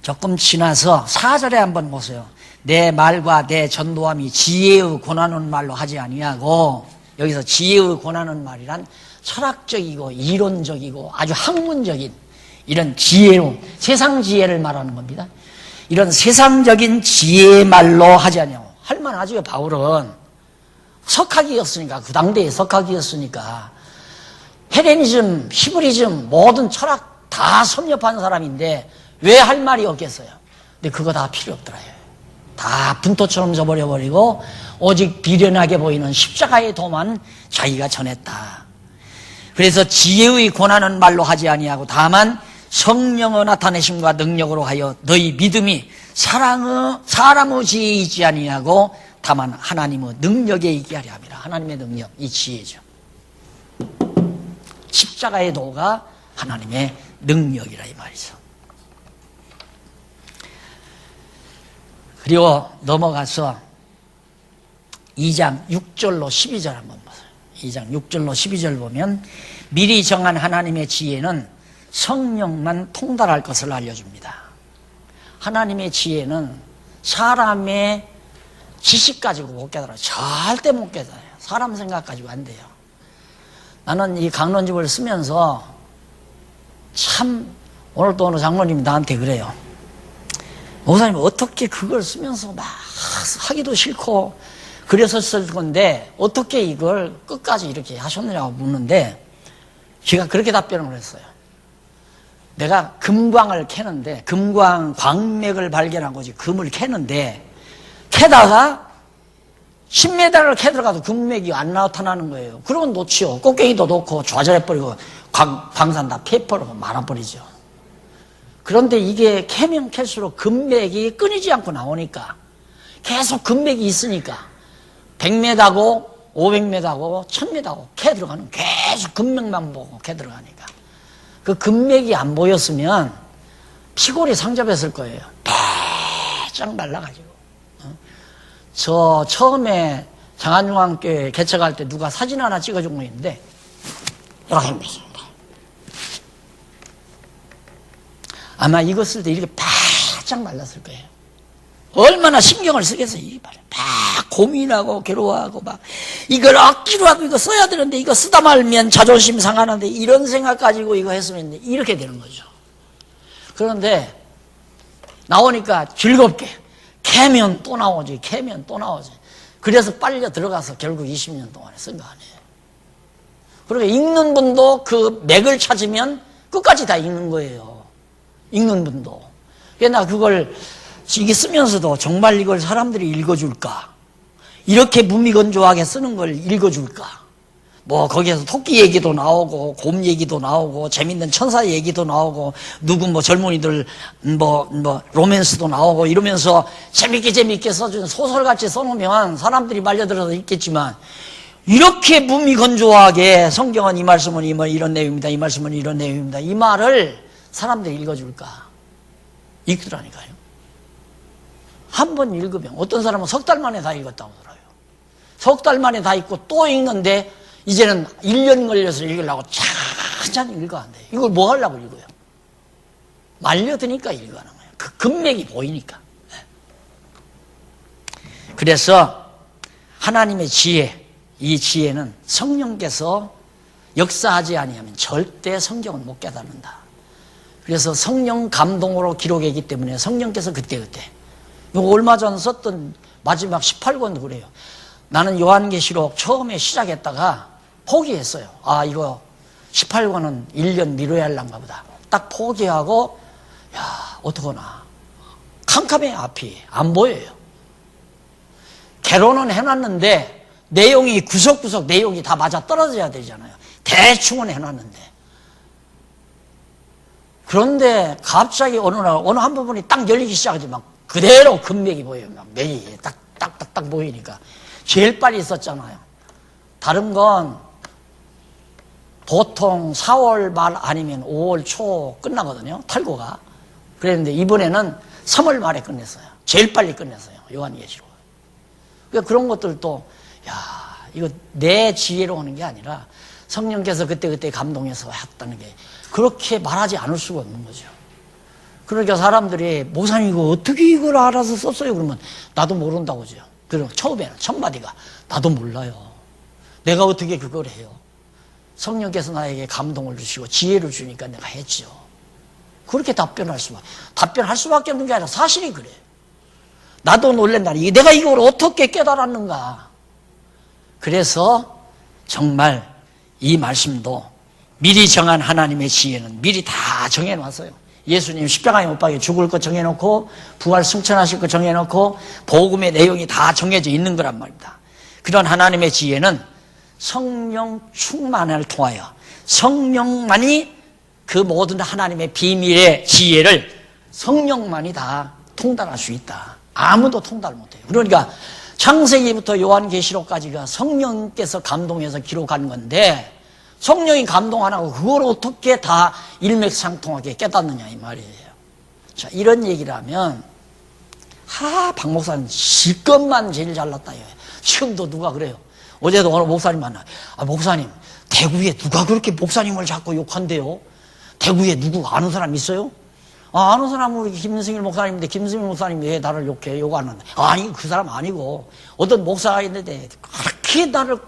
조금 지나서 4절에 한번 보세요. 내 말과 내 전도함이 지혜의 권하는 말로 하지 아니하고, 여기서 지혜의 권하는 말이란 철학적이고 이론적이고 아주 학문적인 이런 지혜로, 세상 지혜를 말하는 겁니다. 이런 세상적인 지혜의 말로 하지 아니하고, 할만하죠. 바울은 석학이었으니까, 그 당대의 석학이었으니까 헬레니즘, 히브리즘 모든 철학 다 섭렵한 사람인데 왜 할 말이 없겠어요? 근데 그거 다 필요 없더라요. 다 분토처럼 져버려버리고 오직 비련하게 보이는 십자가의 도만 자기가 전했다. 그래서 지혜의 권하는 말로 하지 아니하고 다만 성령의 나타내심과 능력으로 하여 너희 믿음이 사람의 지혜에 있지 아니하고 다만 하나님의 능력에 있게 하려 함이라. 하나님의 능력, 이 지혜죠. 십자가의 도가 하나님의 능력이라 이 말이죠. 그리고 넘어가서 2장 6절로 12절 한번 보세요. 2장 6절로 12절 보면 미리 정한 하나님의 지혜는 성령만 통달할 것을 알려줍니다. 하나님의 지혜는 사람의 지식 가지고 못 깨달아요. 절대 못 깨달아요. 사람 생각 가지고 안 돼요. 나는 이 강론집을 쓰면서 참, 오늘도 어느 장로님이 나한테 그래요. 목사님 어떻게 그걸 쓰면서 막 하기도 싫고 그래서 쓸 건데 어떻게 이걸 끝까지 이렇게 하셨느냐고 묻는데 제가 그렇게 답변을 했어요. 내가 금광을 캐는데, 금광 광맥을 발견한 거지, 금을 캐는데 캐다가 10m를 캐들어가도 금맥이 안 나타나는 거예요. 그러면 놓지요. 꽃갱이도 놓고 좌절해버리고 광산 다 패버리고 말아버리죠. 그런데 이게 캐면 캘수록 금맥이 끊이지 않고 나오니까, 계속 금맥이 있으니까 100m고 500m고 1000m고 캐 들어가는, 계속 금맥만 보고 캐 들어가니까 그 금맥이 안 보였으면 피골이 상접했을 거예요. 바짝 말라가지고. 저 처음에 장안중앙교회 개척할 때 누가 사진 하나 찍어준 거 있는데 이렇게 했습니다. 아마 이거 쓸 때 이렇게 바짝 말랐을 거예요. 얼마나 신경을 쓰겠어요. 이 말을 막 고민하고 괴로워하고 막 이걸 억지로 하고 이거 써야 되는데 이거 쓰다 말면 자존심 상하는데 이런 생각 가지고 이거 했으면 이렇게 되는 거죠. 그런데 나오니까 즐겁게 캐면 또 나오지, 캐면 또 나오지. 그래서 빨려 들어가서 결국 20년 동안에 쓴 거 아니에요. 그러니까 읽는 분도 그 맥을 찾으면 끝까지 다 읽는 거예요. 읽는 분도. 그래서 나 그걸 이게 쓰면서도 정말 이걸 사람들이 읽어줄까? 이렇게 무미건조하게 쓰는 걸 읽어줄까? 뭐 거기에서 토끼 얘기도 나오고 곰 얘기도 나오고 재밌는 천사 얘기도 나오고 누구 뭐 젊은이들 뭐 로맨스도 나오고 이러면서 재밌게 써준 소설같이 써놓으면 사람들이 말려들어서 읽겠지만, 이렇게 무미건조하게 성경은 이 말씀은 이런 내용입니다, 이 말씀은 이런 내용입니다, 이 말을 사람들이 읽어줄까? 읽더라니까요. 한 번 읽으면, 어떤 사람은 석 달 만에 다 읽었다고 들어요. 석 달 만에 다 읽고 또 읽는데 이제는 1년 걸려서 읽으려고 찬찬히 읽어 안 돼요. 이걸 뭐 하려고 읽어요? 말려드니까 읽어하는 거예요. 그 금맥이 보이니까. 그래서 하나님의 지혜, 이 지혜는 성령께서 역사하지 아니하면 절대 성경은 못 깨닫는다. 그래서 성령 감동으로 기록이기 때문에 성령께서 그때그때, 얼마 전 썼던 마지막 18권도 그래요. 나는 요한계시록 처음에 시작했다가 포기했어요. 아, 이거 18권은 1년 미뤄야 할란가 보다. 딱 포기하고, 야, 어떡하나. 캄캄해, 앞이. 안 보여요. 개론은 해놨는데 내용이 구석구석 내용이 다 맞아 떨어져야 되잖아요. 대충은 해놨는데. 그런데 갑자기 어느 날 어느 한 부분이 딱 열리기 시작하지 막 그대로 금맥이 보여요. 막 맥이 딱딱딱딱 보이니까 제일 빨리 있었잖아요. 다른 건 보통 4월 말 아니면 5월 초 끝나거든요. 탈고가. 그랬는데 이번에는 3월 말에 끝냈어요. 제일 빨리 끝냈어요. 요한계시록. 그러니까 그런 것들도 이거 내 지혜로 하는 게 아니라 성령께서 그때 감동해서 했다는 게 그렇게 말하지 않을 수가 없는 거죠. 그러니까 사람들이 목사님 이거 어떻게 이걸 알아서 썼어요? 그러면 나도 모른다고 하죠. 그럼 처음에는 첫 마디가 나도 몰라요. 내가 어떻게 그걸 해요? 성령께서 나에게 감동을 주시고 지혜를 주니까 내가 했죠. 그렇게 답변할 수밖에 없는 게 아니라 사실이 그래. 나도 놀란다. 내가 이걸 어떻게 깨달았는가. 그래서 정말 이 말씀도 미리 정한 하나님의 지혜는 미리 다 정해놨어요. 예수님 십자가에 못 박혀 죽을 거 정해놓고 부활 승천하실 거 정해놓고 복음의 내용이 다 정해져 있는 거란 말입니다. 그런 하나님의 지혜는 성령 충만을 통하여 성령만이 그 모든 하나님의 비밀의 지혜를 성령만이 다 통달할 수 있다. 아무도 통달 못해요. 그러니까 창세기부터 요한계시록까지가 성령께서 감동해서 기록한 건데 성령이 감동 안 하고 그걸 어떻게 다 일맥상통하게 깨닫느냐 이 말이에요. 자, 이런 얘기를 하면 박 목사님 실컷만 제일 잘났다. 지금도 누가 그래요. 어제도 어느 목사님 만나. 목사님 대구에 누가 그렇게 목사님을 자꾸 욕한대요? 대구에 누구 아는 사람 있어요? 아는 사람은 우리 김승일 목사님인데 김승일 목사님이 왜 나를 욕해? 욕 안 하는데. 아니 그 사람 아니고 어떤 목사가 있는데 그렇게 나를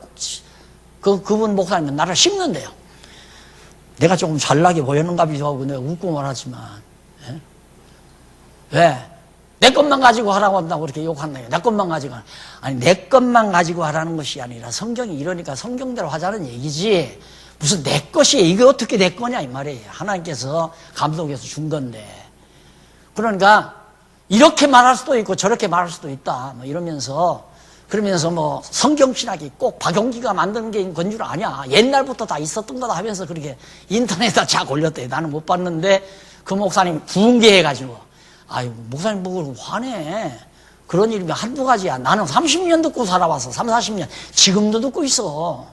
그분 목사님은 나를 씹는데요. 내가 조금 잘나게 보였는가 비도 하고 내가 웃고 말하지만 왜? 내 것만 가지고 하라고 한다고 그렇게 욕한다요. 내 것만 가지고 아니 내 것만 가지고 하라는 것이 아니라 성경이 이러니까 성경대로 하자는 얘기지 무슨 내 것이 이게 어떻게 내 거냐 이 말이에요. 하나님께서 감독해서 준 건데 그러니까 이렇게 말할 수도 있고 저렇게 말할 수도 있다 뭐 이러면서 그러면서 뭐 성경신학이 꼭 박용기가 만드는 게 건 줄 아냐. 옛날부터 다 있었던 거다 하면서 그렇게 인터넷에다 쫙 올렸대. 나는 못 봤는데 그 목사님 분개해가지고 아유 목사님 보고 화내. 그런 일이면 한두 가지야. 나는 30년 듣고 살아왔어. 40년. 지금도 듣고 있어.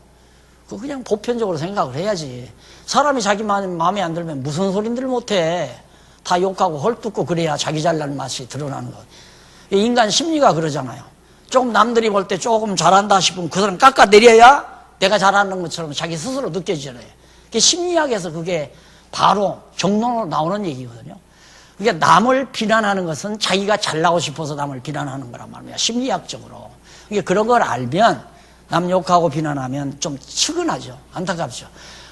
그냥 보편적으로 생각을 해야지. 사람이 자기 마음에 안 들면 무슨 소린들 못해. 다 욕하고 헐뜯고 그래야 자기 잘나는 맛이 드러나는 거. 인간 심리가 그러잖아요. 조금 남들이 볼 때 조금 잘한다 싶으면 그 사람 깎아내려야 내가 잘하는 것처럼 자기 스스로 느껴지잖아요. 그게 심리학에서 그게 바로 정론으로 나오는 얘기거든요. 그러니까 남을 비난하는 것은 자기가 잘나고 싶어서 남을 비난하는 거란 말이야. 심리학적으로. 그러니까 그런 걸 알면 남 욕하고 비난하면 좀 측은하죠. 안타깝죠.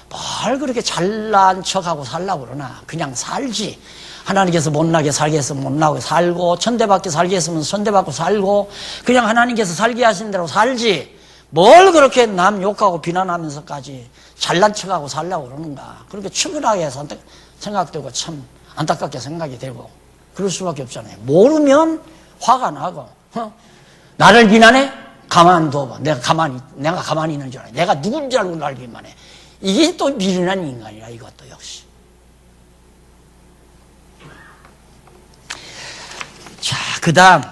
뭘 그렇게 잘난 척하고 살라고 그러나 그냥 살지. 하나님께서 못나게 살게 했으면 못나게 살고 천대받게 살게 했으면 천대받고 살고 그냥 하나님께서 살게 하신 대로 살지 뭘 그렇게 남 욕하고 비난하면서까지 잘난 척하고 살려고 그러는가. 그렇게 측은하게 생각되고 참 안타깝게 생각이 되고 그럴 수밖에 없잖아요. 모르면 화가 나고 나를 비난해? 가만둬봐. 내가 가만히 있는 줄 알아. 내가 누군지 알고 알기만 해. 이게 또 미련한 인간이라 이것도 역시. 자, 그 다음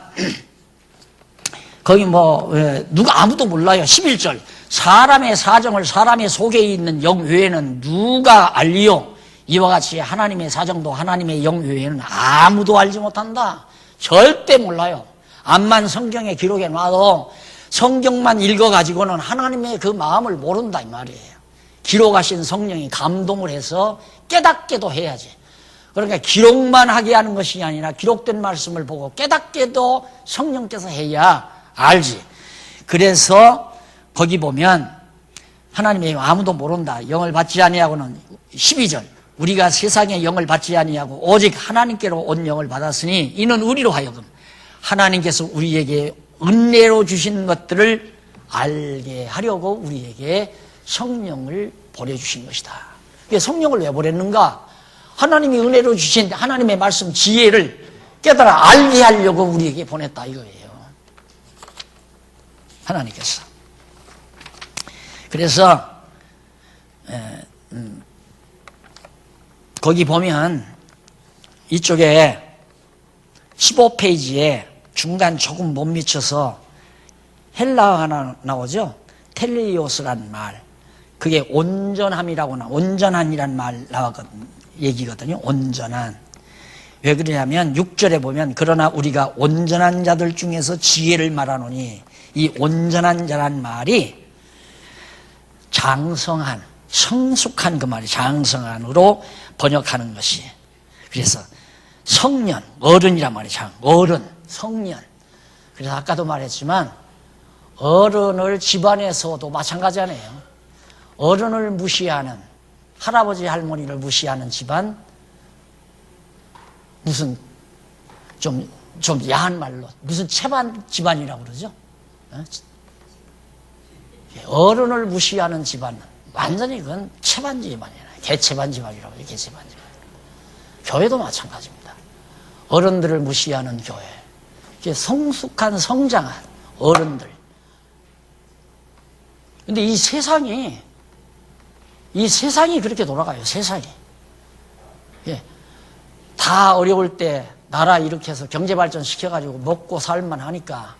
거기 누가 아무도 몰라요. 11절 사람의 사정을 사람의 속에 있는 영 외에는 누가 알리요? 이와 같이 하나님의 사정도 하나님의 영 외에는 아무도 알지 못한다. 절대 몰라요. 암만 성경에 기록해 놔도 성경만 읽어가지고는 하나님의 그 마음을 모른다 이 말이에요. 기록하신 성령이 감동을 해서 깨닫게도 해야지. 그러니까 기록만 하게 하는 것이 아니라 기록된 말씀을 보고 깨닫게도 성령께서 해야 알지. 그래서 거기 보면 하나님의 아무도 모른다. 영을 받지 아니하고는 12절 우리가 세상의 영을 받지 아니하고 오직 하나님께로 온 영을 받았으니 이는 우리로 하여금 하나님께서 우리에게 은혜로 주신 것들을 알게 하려고 우리에게 성령을 보내주신 것이다. 성령을 왜 보냈는가? 하나님이 은혜로 주신 하나님의 말씀 지혜를 깨달아 알게 하려고 우리에게 보냈다 이거예요. 하나님께서. 그래서 거기 보면 이쪽에 15페이지에 중간 조금 못 미쳐서 헬라어 하나 나오죠. 텔레이오스란 말. 그게 온전함이라고 온전한이란 말 나왔거든요. 얘기거든요. 온전한. 왜 그러냐면 6절에 보면 그러나 우리가 온전한 자들 중에서 지혜를 말하노니 이 온전한 자란 말이 장성한, 성숙한 그 말이 장성한으로 번역하는 것이. 그래서 성년, 어른이란 말이 어른, 성년. 그래서 아까도 말했지만 어른을 집안에서도 마찬가지잖아요. 어른을 무시하는, 할아버지 할머니를 무시하는 집안, 무슨 좀 야한 말로 무슨 채반 집안이라고 그러죠. 어른을 무시하는 집안, 완전히 그건 채반 집안이에요. 개채반 집안이라고 해요. 개채반 집안. 교회도 마찬가지입니다. 어른들을 무시하는 교회. 이게 성숙한 성장한 어른들. 근데 이 세상이 그렇게 돌아가요. 세상이. 예. 다 어려울 때 나라 일으켜서 경제발전 시켜가지고 먹고 살만 하니까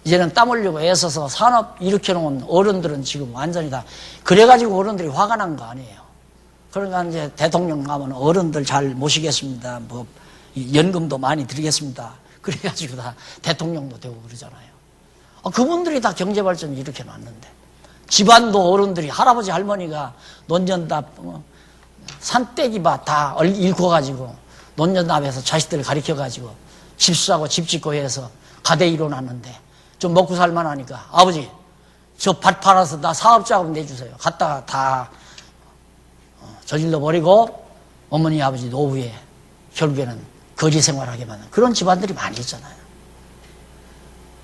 이제는 땀 흘리고 애써서 산업 일으켜놓은 어른들은 지금 완전히 다 그래가지고 어른들이 화가 난 거 아니에요. 그러니까 이제 대통령 가면 어른들 잘 모시겠습니다. 뭐 연금도 많이 드리겠습니다. 그래가지고 다 대통령도 되고 그러잖아요. 그분들이 다 경제발전 일으켜놨는데 집안도 어른들이 할아버지 할머니가 논전답 산떼기밭 다 잃고가지고 논전답에서 자식들을 가르쳐가지고 집수하고 집 짓고 해서 가대 일어났는데 좀 먹고 살만하니까 아버지 저 밭 팔아서 나 사업자금 내주세요. 갔다가 다 저질러 버리고 어머니 아버지 노후에 결국에는 거지 생활하게 만든 그런 집안들이 많이 있잖아요.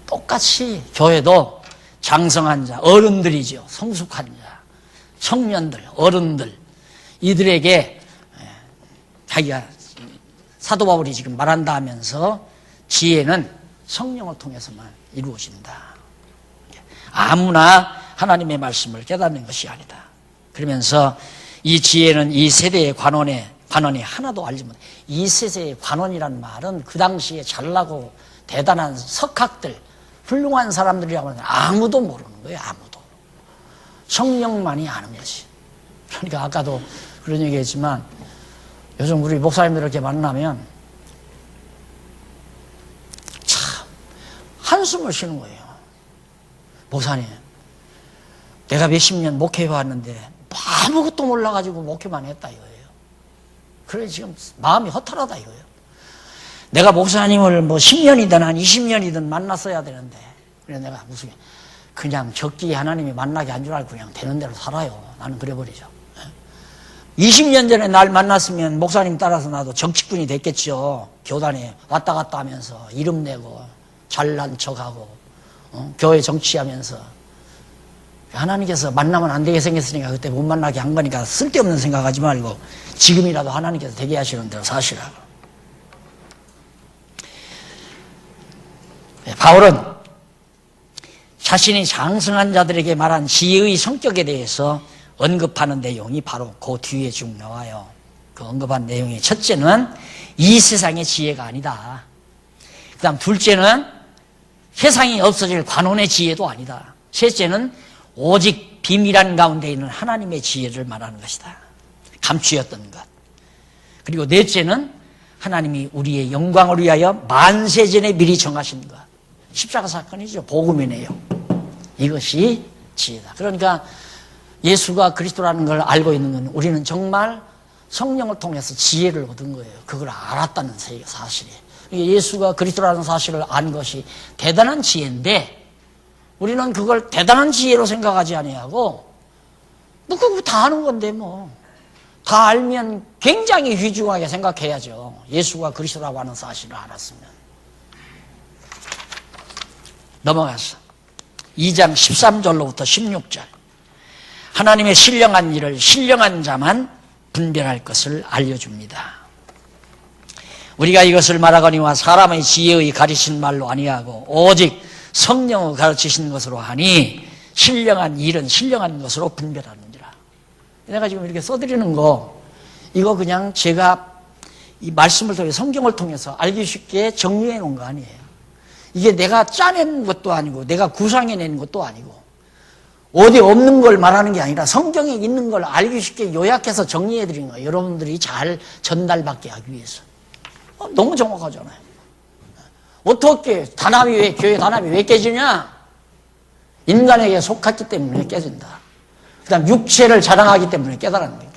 똑같이 교회도 장성한 자, 어른들이죠. 성숙한 자, 청년들, 어른들 이들에게 자기가 사도 바울이 지금 말한다 하면서 지혜는 성령을 통해서만 이루어진다. 아무나 하나님의 말씀을 깨닫는 것이 아니다. 그러면서 이 지혜는 이 세대의 관원이 하나도 알지 못해. 이 세대의 관원이란 말은 그 당시에 잘나고 대단한 석학들, 훌륭한 사람들이라고 하면 아무도 모르는 거예요. 아무도. 성령만이 아는 것이. 그러니까 아까도 그런 얘기했지만 요즘 우리 목사님들 이렇게 만나면 참 한숨을 쉬는 거예요. 목사님, 내가 몇십 년 목회해 왔는데 아무것도 몰라가지고 목회만 했다 이거예요. 그래 지금 마음이 허탈하다 이거예요. 내가 목사님을 뭐 10년이든 한 20년이든 만났어야 되는데 그래 내가 무슨 그냥 적기에 하나님이 만나게 한 줄 알고 그냥 되는 대로 살아요. 나는 그래버리죠. 20년 전에 날 만났으면 목사님 따라서 나도 정치꾼이 됐겠죠. 교단에 왔다 갔다 하면서 이름 내고 잘난 척하고 교회 정치하면서 하나님께서 만나면 안 되게 생겼으니까 그때 못 만나게 한 거니까 쓸데없는 생각하지 말고 지금이라도 하나님께서 되게 하시는 대로 사시라고. 바울은 자신이 장성한 자들에게 말한 지혜의 성격에 대해서 언급하는 내용이 바로 그 뒤에 쭉 나와요. 그 언급한 내용이 첫째는 이 세상의 지혜가 아니다. 그 다음 둘째는 세상이 없어질 관원의 지혜도 아니다. 셋째는 오직 비밀한 가운데 있는 하나님의 지혜를 말하는 것이다. 감추었던 것. 그리고 넷째는 하나님이 우리의 영광을 위하여 만세전에 미리 정하신 것. 십자가 사건이죠. 복음이네요. 이것이 지혜다. 그러니까 예수가 그리스도라는 걸 알고 있는 건 우리는 정말 성령을 통해서 지혜를 얻은 거예요. 그걸 알았다는 사실이. 예수가 그리스도라는 사실을 안 것이 대단한 지혜인데 우리는 그걸 대단한 지혜로 생각하지 아니하고 뭐 그거 다 아는 건데 뭐 다 알면 굉장히 휘중하게 생각해야죠. 예수가 그리스도라고 하는 사실을 알았으면. 넘어가서 2장 13절로부터 16절. 하나님의 신령한 일을 신령한 자만 분별할 것을 알려줍니다. 우리가 이것을 말하거니와 사람의 지혜의 가르친 말로 아니하고 오직 성령의 가르치신 것으로 하니 신령한 일은 신령한 것으로 분별하느니라. 내가 지금 이렇게 써드리는 거 이거 그냥 제가 이 말씀을 통해 성경을 통해서 알기 쉽게 정리해 놓은 거 아니에요. 이게 내가 짜낸 것도 아니고 내가 구상해낸 것도 아니고 어디 없는 걸 말하는 게 아니라 성경에 있는 걸 알기 쉽게 요약해서 정리해 드린 거예요. 여러분들이 잘 전달받게 하기 위해서. 너무 정확하잖아요. 어떻게 교회 단합이 왜 깨지냐? 인간에게 속했기 때문에 깨진다. 그 다음 육체를 자랑하기 때문에 깨달은 거예요.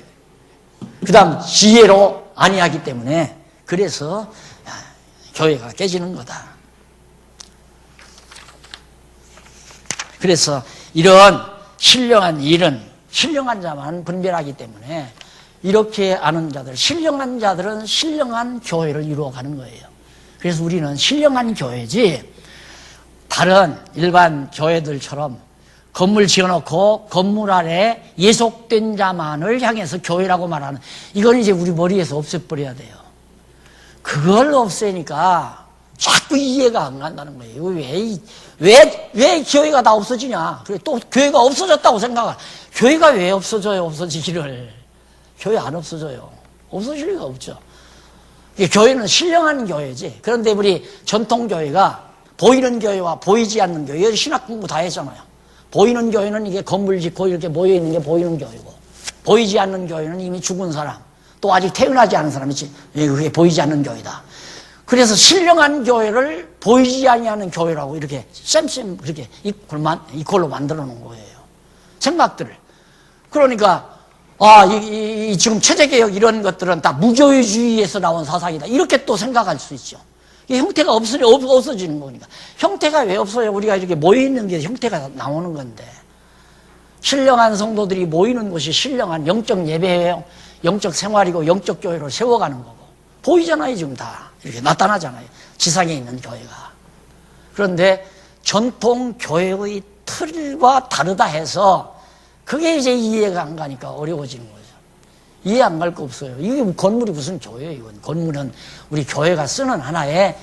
그 다음 지혜로 아니하기 때문에 그래서 교회가 깨지는 거다. 그래서 이런 신령한 일은 신령한 자만 분별하기 때문에 이렇게 아는 자들, 신령한 자들은 신령한 교회를 이루어가는 거예요. 그래서 우리는 신령한 교회지 다른 일반 교회들처럼 건물 지어놓고 건물 아래 예속된 자만을 향해서 교회라고 말하는 이건 이제 우리 머리에서 없애버려야 돼요. 그걸 없애니까 자꾸 이해가 안 간다는 거예요. 왜 교회가 다 없어지냐? 그래 또 교회가 없어졌다고 생각하. 교회가 왜 없어져요? 없어지기를. 교회 안 없어져요. 없어질 리가 없죠. 교회는 신령한 교회지. 그런데 우리 전통 교회가 보이는 교회와 보이지 않는 교회, 신학 공부 다 했잖아요. 보이는 교회는 이게 건물 짓고 이렇게 모여 있는 게 보이는 교회고, 보이지 않는 교회는 이미 죽은 사람, 또 아직 태어나지 않은 사람이지. 그게 보이지 않는 교회다. 그래서 신령한 교회를 보이지 아니하는 교회라고 이렇게 쌤 그렇게 이꼴로 만들어 놓은 거예요. 생각들을. 그러니까 지금 체제개혁 이런 것들은 다 무교회주의에서 나온 사상이다. 이렇게 또 생각할 수 있죠. 이 형태가 없어지는 거니까. 형태가 왜 없어요? 우리가 이렇게 모여있는 게 형태가 나오는 건데. 신령한 성도들이 모이는 곳이 신령한 영적 예배예요. 영적 생활이고 영적 교회를 세워가는 거고. 보이잖아요, 지금 다. 이렇게 나타나잖아요. 지상에 있는 교회가. 그런데 전통 교회의 틀과 다르다 해서 그게 이제 이해가 안 가니까 어려워지는 거죠. 이해 안 갈 거 없어요. 이게 건물이 무슨 교회예요, 이건. 건물은 우리 교회가 쓰는 하나의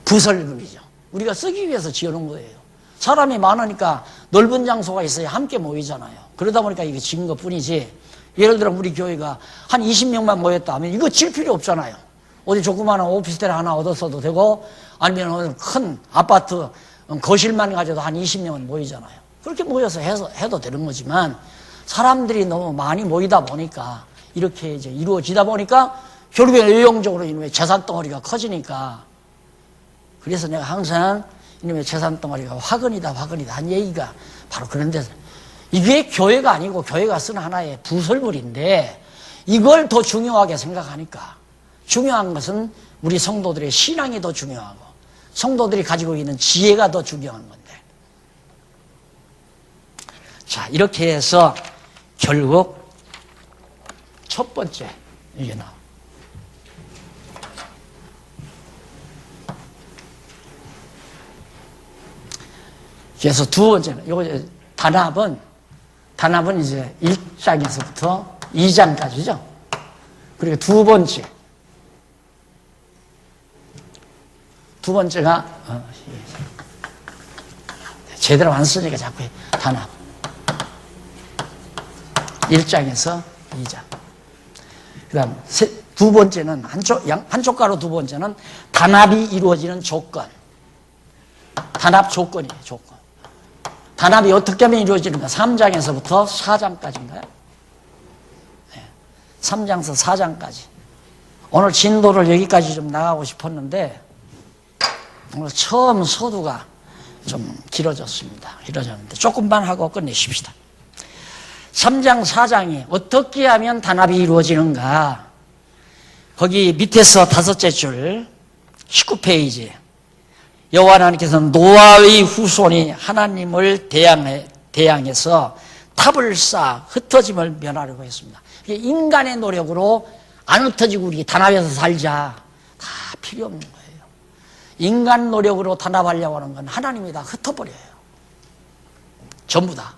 부설물이죠. 우리가 쓰기 위해서 지어놓은 거예요. 사람이 많으니까 넓은 장소가 있어야 함께 모이잖아요. 그러다 보니까 이게 지은 것 뿐이지. 예를 들어 우리 교회가 한 20명만 모였다 하면 이거 질 필요 없잖아요. 어디 조그마한 오피스텔 하나 얻었어도 되고 아니면 큰 아파트 거실만 가져도 한 20명은 모이잖아요. 그렇게 모여서 해도 되는 거지만 사람들이 너무 많이 모이다 보니까 이렇게 이제 이루어지다 보니까 결국에 의용적으로 이놈의 재산 덩어리가 커지니까 그래서 내가 항상 이놈의 재산 덩어리가 화근이다 한 얘기가 바로 그런 데서 이게 교회가 아니고 교회가 쓴 하나의 부설물인데 이걸 더 중요하게 생각하니까 중요한 것은 우리 성도들의 신앙이 더 중요하고 성도들이 가지고 있는 지혜가 더 중요한 건데 자 이렇게 해서 결국 첫 번째 이게 나와. 그래서 두 번째는 요거 단합은 이제 1장에서부터 2장까지죠. 그리고 두 번째가 제대로 안 쓰니까 자꾸 단합. 1장에서 2장. 그 다음 두 번째는 한쪽 가로 두 번째는 단합이 이루어지는 조건. 단합 조건이에요, 조건. 단합이 어떻게 하면 이루어지는가? 3장에서부터 4장까지인가요? 네. 3장에서 4장까지. 오늘 진도를 여기까지 좀 나가고 싶었는데 오늘 처음 서두가 좀 길어졌는데 조금만 하고 끝내십시다. 3장, 4장이 어떻게 하면 단합이 이루어지는가? 거기 밑에서 5째 줄 19페이지 여호와 하나님께서는 노아의 후손이 하나님을 대항해서 탑을 쌓아 흩어짐을 면하려고 했습니다. 인간의 노력으로 안 흩어지고 우리 단합해서 살자. 다 필요 없는 거예요. 인간 노력으로 단합하려고 하는 건 하나님이 다 흩어버려요. 전부 다.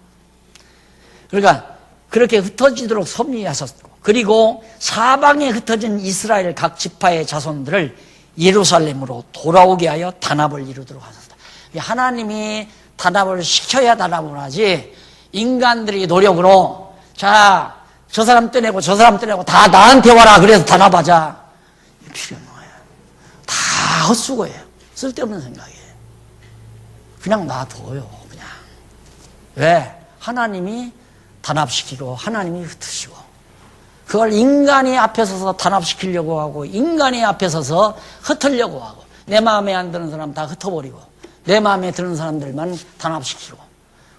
그러니까 그렇게 흩어지도록 섭리하셨고 그리고 사방에 흩어진 이스라엘 각 지파의 자손들을 예루살렘으로 돌아오게 하여 단합을 이루도록 하셨다. 하나님이 단합을 시켜야 단합을 하지 인간들이 노력으로 자 저 사람 떼내고 저 사람 떼내고 다 나한테 와라 그래서 단합하자. 필요 없는 거예요. 다 헛수고예요. 쓸데없는 생각이에요. 그냥 놔둬요. 그냥. 왜? 하나님이 단합시키고 하나님이 흩으시고 그걸 인간이 앞에 서서 단합시키려고 하고 인간이 앞에 서서 흩으려고 하고 내 마음에 안 드는 사람 다 흩어버리고 내 마음에 드는 사람들만 단합시키고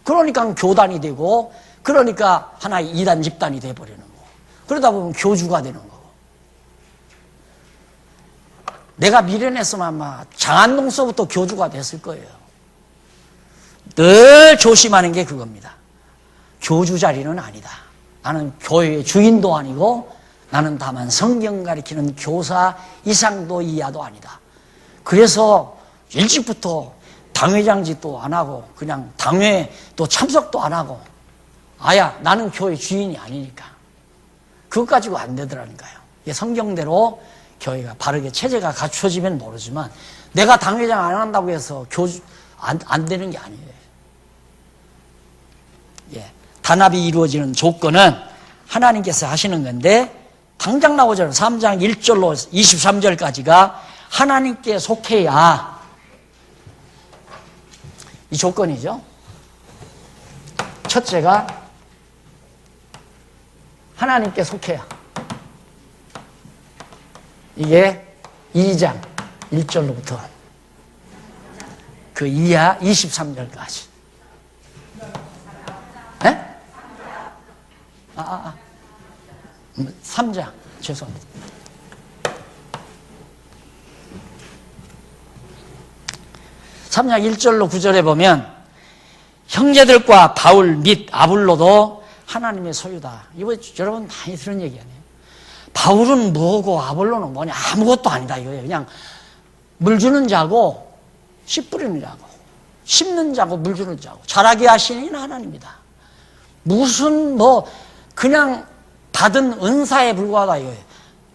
그러니까 교단이 되고 그러니까 하나의 이단 집단이 돼버리는 거고 그러다 보면 교주가 되는 거고 내가 미련했으면 아마 장안동서부터 교주가 됐을 거예요. 늘 조심하는 게 그겁니다. 교주 자리는 아니다. 나는 교회의 주인도 아니고 나는 다만 성경 가리키는 교사 이상도 이하도 아니다. 그래서 일찍부터 당회장직도 안 하고 그냥 당회 또 참석도 안 하고 아야 나는 교회 주인이 아니니까 그것 가지고 안 되더라니까요. 이게 성경대로 교회가 바르게 체제가 갖춰지면 모르지만 내가 당회장 안 한다고 해서 교주 안 되는 게 아니에요. 예, 단합이 이루어지는 조건은 하나님께서 하시는 건데 당장 나오잖아요. 3장 1절로 23절까지가 하나님께 속해야 이 조건이죠. 첫째가 하나님께 속해야 이게 2장 1절로부터 그 이하 23절까지. 네? 3장 죄송합니다. 3장 1절로 9절에 보면 형제들과 바울 및 아볼로도 하나님의 소유다. 이거 여러분 많이 들은 얘기 아니에요? 바울은 뭐고 아볼로는 뭐냐? 아무것도 아니다 이거예요. 그냥 물 주는 자고 씨 뿌리는 자고 심는 자고 물 주는 자고 자라게 하시는 이는 하나님이다. 무슨 뭐 그냥 받은 은사에 불과하다 이거예요.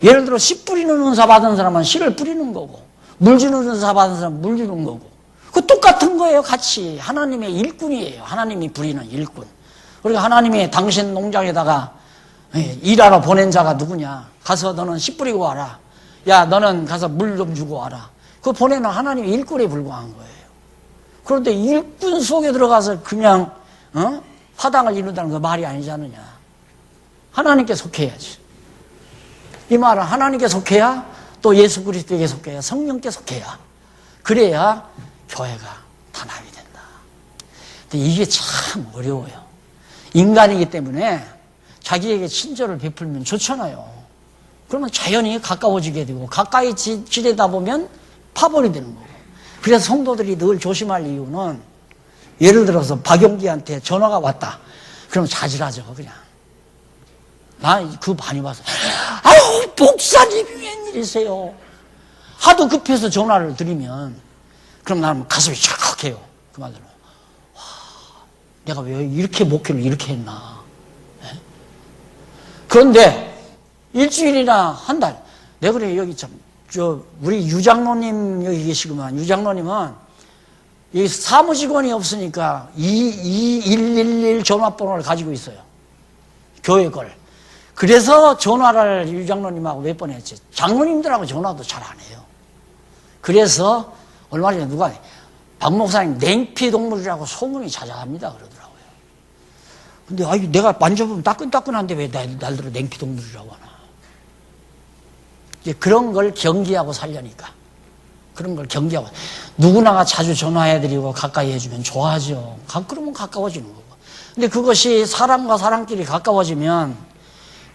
예를 들어 씨 뿌리는 은사 받은 사람은 씨를 뿌리는 거고 물 주는 은사 받은 사람은 물 주는 거고 그 똑같은 거예요. 같이 하나님의 일꾼이에요. 하나님이 부리는 일꾼. 그러니까 하나님이 당신 농장에다가 일하러 보낸 자가 누구냐? 가서 너는 씨 뿌리고 와라. 야 너는 가서 물 좀 주고 와라. 그 보내는 하나님의 일꾼에 불과한 거예요. 그런데 일꾼 속에 들어가서 그냥 화당을 이룬다는 거 말이 아니지 않느냐. 하나님께 속해야지. 이 말은 하나님께 속해야 또 예수 그리스도에게 속해야 성령께 속해야 그래야 교회가 단합이 된다. 근데 이게 참 어려워요. 인간이기 때문에 자기에게 친절을 베풀면 좋잖아요. 그러면 자연히 가까워지게 되고 가까이 지내다 보면 파벌이 되는 거고. 그래서 성도들이 늘 조심할 이유는 예를 들어서 박용기한테 전화가 왔다. 그럼 자질하죠 그냥. 나 그거 많이 봤어. 아유 목사님이 웬일이세요. 하도 급해서 전화를 드리면 그럼 나는 가슴이 찰컥해요. 그 말대로. 와, 내가 왜 이렇게 목회를 이렇게 했나. 네? 그런데 일주일이나 한 달. 내가 그래 여기 참 우리 유장로님 여기 계시구만. 유장로님은 여기 사무직원이 없으니까 2111 전화번호를 가지고 있어요. 교회 걸. 그래서 전화를 유장로님하고 몇 번 했지. 장로님들하고 전화도 잘 안 해요. 그래서 얼마 전에 누가 박 목사님 냉피동물이라고 소문이 자자합니다 그러더라고요. 근데 아이 내가 만져보면 따끈따끈한데 왜 날들어 냉피동물이라고 하나. 이제 그런 걸 경계하고 살려니까. 그런 걸 경계하고. 누구나가 자주 전화해드리고 가까이 해주면 좋아하죠. 그러면 가까워지는 거고. 근데 그것이 사람과 사람끼리 가까워지면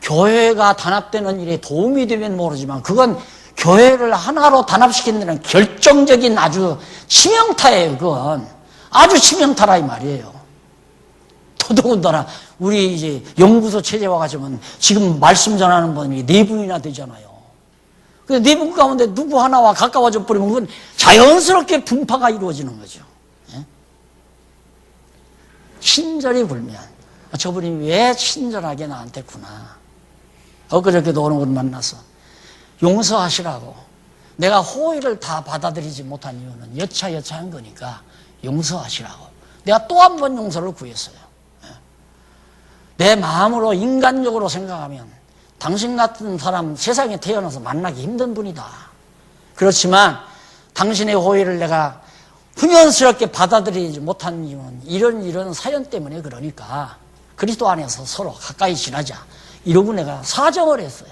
교회가 단합되는 일에 도움이 되면 모르지만 그건 교회를 하나로 단합시키는 데는 결정적인 아주 치명타예요. 그건 아주 치명타라 이 말이에요. 더더군다나 우리 이제 연구소 체제 와가지고 지금 말씀 전하는 분이 4분이나 되잖아요. 근데 4분 가운데 누구 하나와 가까워져 버리면 그건 자연스럽게 분파가 이루어지는 거죠. 예? 친절이 불면 저분이 왜 친절하게 나한테 구나. 엊그저께도 어느 분 만나서 용서하시라고. 내가 호의를 다 받아들이지 못한 이유는 여차여차한 거니까 용서하시라고. 내가 또 한 번 용서를 구했어요. 내 마음으로 인간적으로 생각하면 당신 같은 사람 세상에 태어나서 만나기 힘든 분이다. 그렇지만 당신의 호의를 내가 훈연스럽게 받아들이지 못한 이유는 이런 사연 때문에 그러니까 그리스도 안에서 서로 가까이 지나자. 이러고 내가 사정을 했어요.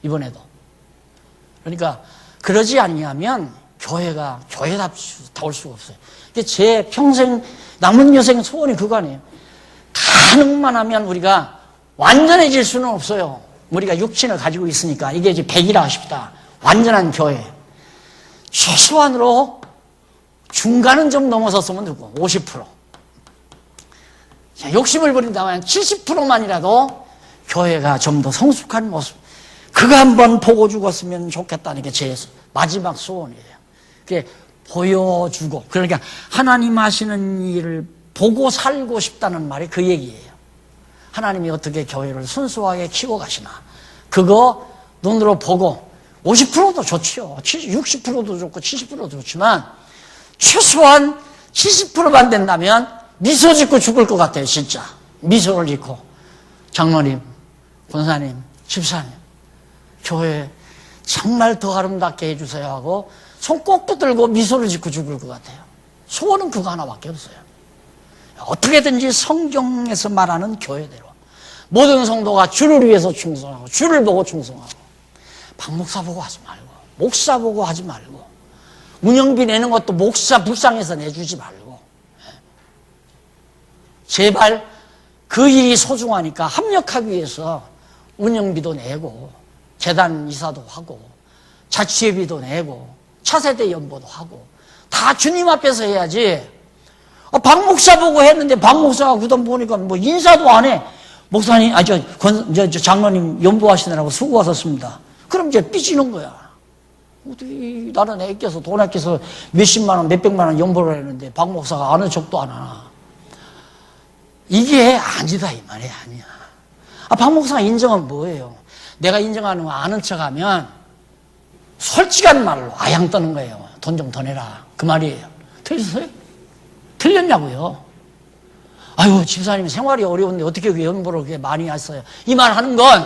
이번에도. 그러니까 그러지 않냐면 교회답다울 수가 없어요. 제 평생 남은 여생 소원이 그거 아니에요. 가능만 하면 우리가 완전해질 수는 없어요. 우리가 육신을 가지고 있으니까 이게 이제 100이라 싶다. 완전한 교회. 최소한으로 중간은 좀 넘어섰으면 되고 50%. 자, 욕심을 부린다면 70%만이라도 교회가 좀 더 성숙한 모습. 그거 한번 보고 죽었으면 좋겠다는 게 제 마지막 소원이에요. 그게 보여주고, 그러니까 하나님 하시는 일을 보고 살고 싶다는 말이 그 얘기예요. 하나님이 어떻게 교회를 순수하게 키워 가시나. 그거 눈으로 보고 50%도 좋지요. 60%도 좋고 70%도 좋지만 최소한 70%만 된다면 미소 짓고 죽을 것 같아요. 진짜 미소를 짓고 장로님, 권사님, 집사님 교회 정말 더 아름답게 해주세요 하고 손 꼭 붙들고 미소를 짓고 죽을 것 같아요. 소원은 그거 하나밖에 없어요. 어떻게든지 성경에서 말하는 교회대로 모든 성도가 주를 위해서 충성하고 주를 보고 충성하고 박목사 보고 하지 말고 목사 보고 하지 말고 운영비 내는 것도 목사 불쌍해서 내주지 말고 제발 그 일이 소중하니까 합력하기 위해서 운영비도 내고 재단 이사도 하고 자취회비도 내고 차세대 연보도 하고 다 주님 앞에서 해야지. 박 목사 보고 했는데 박 목사가 그 돈 보니까 뭐 인사도 안 해. 목사님, 저 장로님 연보하시느라고 수고하셨습니다. 그럼 이제 삐지는 거야. 어떻게 나는 아껴서 돈 아껴서 몇십만 원, 몇백만 원 연보를 했는데 박 목사가 아는 척도 안 하나. 이게 아니다 이 말이 아니야. 박 목사가 인정은 뭐예요? 내가 인정하는 거 아는 척하면 솔직한 말로 아양 떠는 거예요. 돈 좀 더 내라 그 말이에요. 틀렸어요? 틀렸냐고요? 아유 집사님 생활이 어려운데 어떻게 연보를 그렇게 많이 했어요? 이 말 하는 건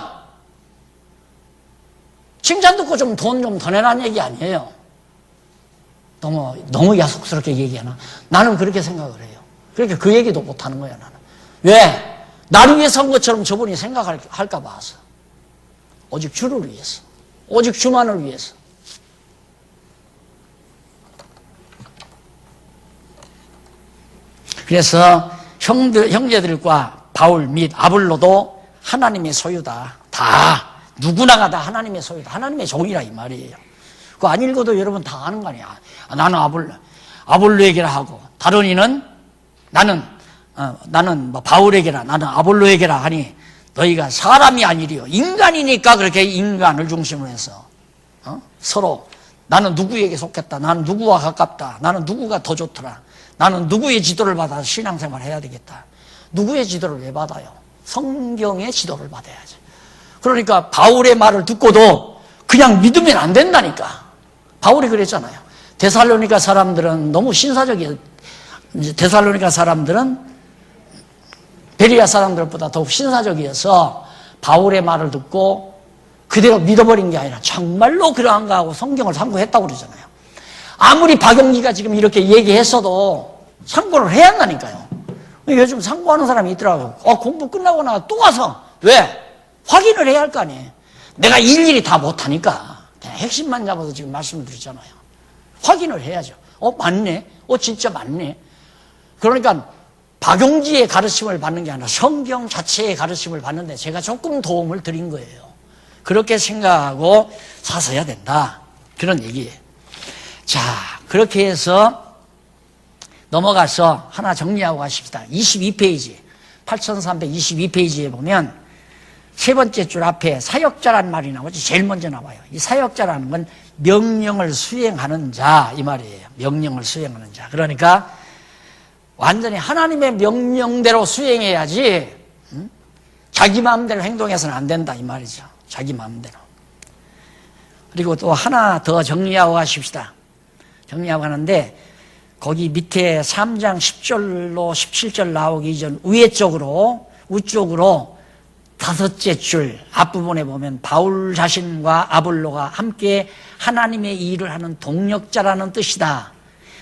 칭찬 듣고 좀 돈 좀 더 내라는 얘기 아니에요. 너무 야속스럽게 얘기하나? 나는 그렇게 생각을 해요. 그러니까 그 얘기도 못 하는 거야 나는. 왜? 나를 위해서 한 것처럼 저분이 생각할까 봐서. 오직 주를 위해서. 오직 주만을 위해서. 그래서 형제들과 바울 및 아볼로도 하나님의 소유다. 다 누구나가 다 하나님의 소유다. 하나님의 종이라 이 말이에요. 그거 안 읽어도 여러분 다 아는 거 아니야. 나는 아볼로에게라 하고 다른 이는 나는 뭐 바울에게라 나는 아볼로에게라 하니 너희가 사람이 아니리요 인간이니까 그렇게 인간을 중심으로 해서 서로 나는 누구에게 속했다. 나는 누구와 가깝다. 나는 누구가 더 좋더라. 나는 누구의 지도를 받아서 신앙생활을 해야 되겠다. 누구의 지도를 왜 받아요? 성경의 지도를 받아야지. 그러니까 바울의 말을 듣고도 그냥 믿으면 안 된다니까. 바울이 그랬잖아요. 데살로니가 사람들은 너무 신사적이에요. 데살로니가 사람들은 베리아 사람들보다 더욱 신사적이어서 바울의 말을 듣고 그대로 믿어버린 게 아니라 정말로 그러한가 하고 성경을 참고했다고 그러잖아요. 아무리 박용기가 지금 이렇게 얘기했어도 참고를 해야 한다니까요. 요즘 참고하는 사람이 있더라고요. 공부 끝나고 나서 또 와서 왜? 확인을 해야 할 거 아니에요. 내가 일일이 다 못하니까 그냥 핵심만 잡아서 지금 말씀을 드리잖아요. 확인을 해야죠. 맞네. 진짜 맞네. 그러니까 박용지의 가르침을 받는 게 아니라 성경 자체의 가르침을 받는데 제가 조금 도움을 드린 거예요. 그렇게 생각하고 사서야 된다. 그런 얘기예요. 자, 그렇게 해서 넘어가서 하나 정리하고 가십시다. 22페이지, 8322페이지에 보면 세 번째 줄 앞에 사역자란 말이 나오죠. 제일 먼저 나와요. 이 사역자라는 건 명령을 수행하는 자 이 말이에요. 명령을 수행하는 자. 그러니까 완전히 하나님의 명령대로 수행해야지 자기 마음대로 행동해서는 안 된다 이 말이죠. 자기 마음대로. 그리고 또 하나 더 정리하고 가십시다. 정리하고 가는데 거기 밑에 3장 10절로 17절 나오기 전 위에 쪽으로 우쪽으로 다섯째 줄 앞부분에 보면 바울 자신과 아볼로가 함께 하나님의 일을 하는 동력자라는 뜻이다.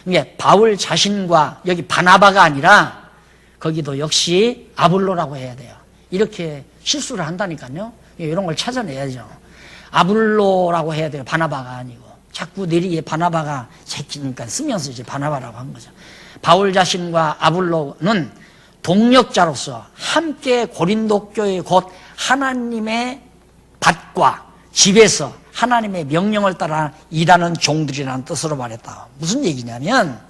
이게 바울 자신과 여기 바나바가 아니라 거기도 역시 아볼로라고 해야 돼요. 이렇게 실수를 한다니까요. 이런 걸 찾아내야죠. 아볼로라고 해야 돼요. 바나바가 아니고. 자꾸 내리에 바나바가 새끼니까 쓰면서 이제 바나바라고 한 거죠. 바울 자신과 아볼로는 동력자로서 함께 고린도 교회 곧 하나님의 밭과 집에서 하나님의 명령을 따라 일하는 종들이라는 뜻으로 말했다. 무슨 얘기냐면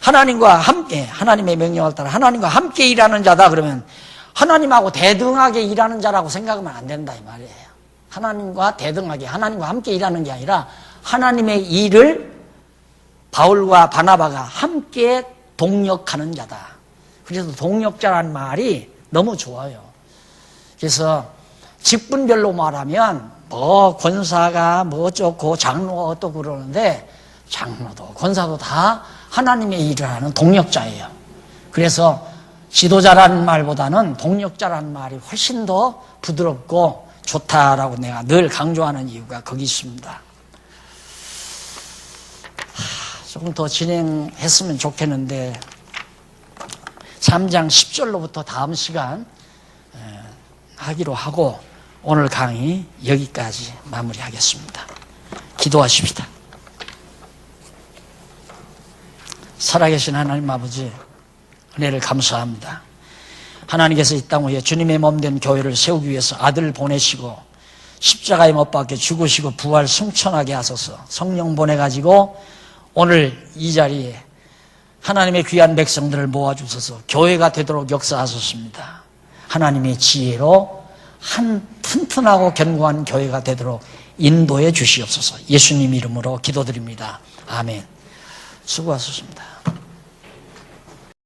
하나님과 함께 하나님의 명령을 따라 하나님과 함께 일하는 자다 그러면 하나님하고 대등하게 일하는 자라고 생각하면 안 된다 이 말이에요. 하나님과 대등하게 하나님과 함께 일하는 게 아니라 하나님의 일을 바울과 바나바가 함께 동력하는 자다. 그래서 동력자라는 말이 너무 좋아요. 그래서 직분별로 말하면 뭐 권사가 뭐 어쩌고 장로가 어떠고 그러는데 장로도 권사도 다 하나님의 일을 하는 동력자예요. 그래서 지도자라는 말보다는 동력자라는 말이 훨씬 더 부드럽고 좋다라고 내가 늘 강조하는 이유가 거기 있습니다. 조금 더 진행했으면 좋겠는데 3장 10절로부터 다음 시간 하기로 하고 오늘 강의 여기까지 마무리하겠습니다. 기도하십시다. 살아계신 하나님 아버지 은혜를 감사합니다. 하나님께서 이 땅 위에 주님의 몸된 교회를 세우기 위해서 아들을 보내시고 십자가에 못 박혀 죽으시고 부활 승천하게 하소서. 성령 보내가지고 오늘 이 자리에 하나님의 귀한 백성들을 모아주셔서 교회가 되도록 역사하셨습니다. 하나님의 지혜로 한 튼튼하고 견고한 교회가 되도록 인도해 주시옵소서. 예수님 이름으로 기도드립니다. 아멘. 수고하셨습니다.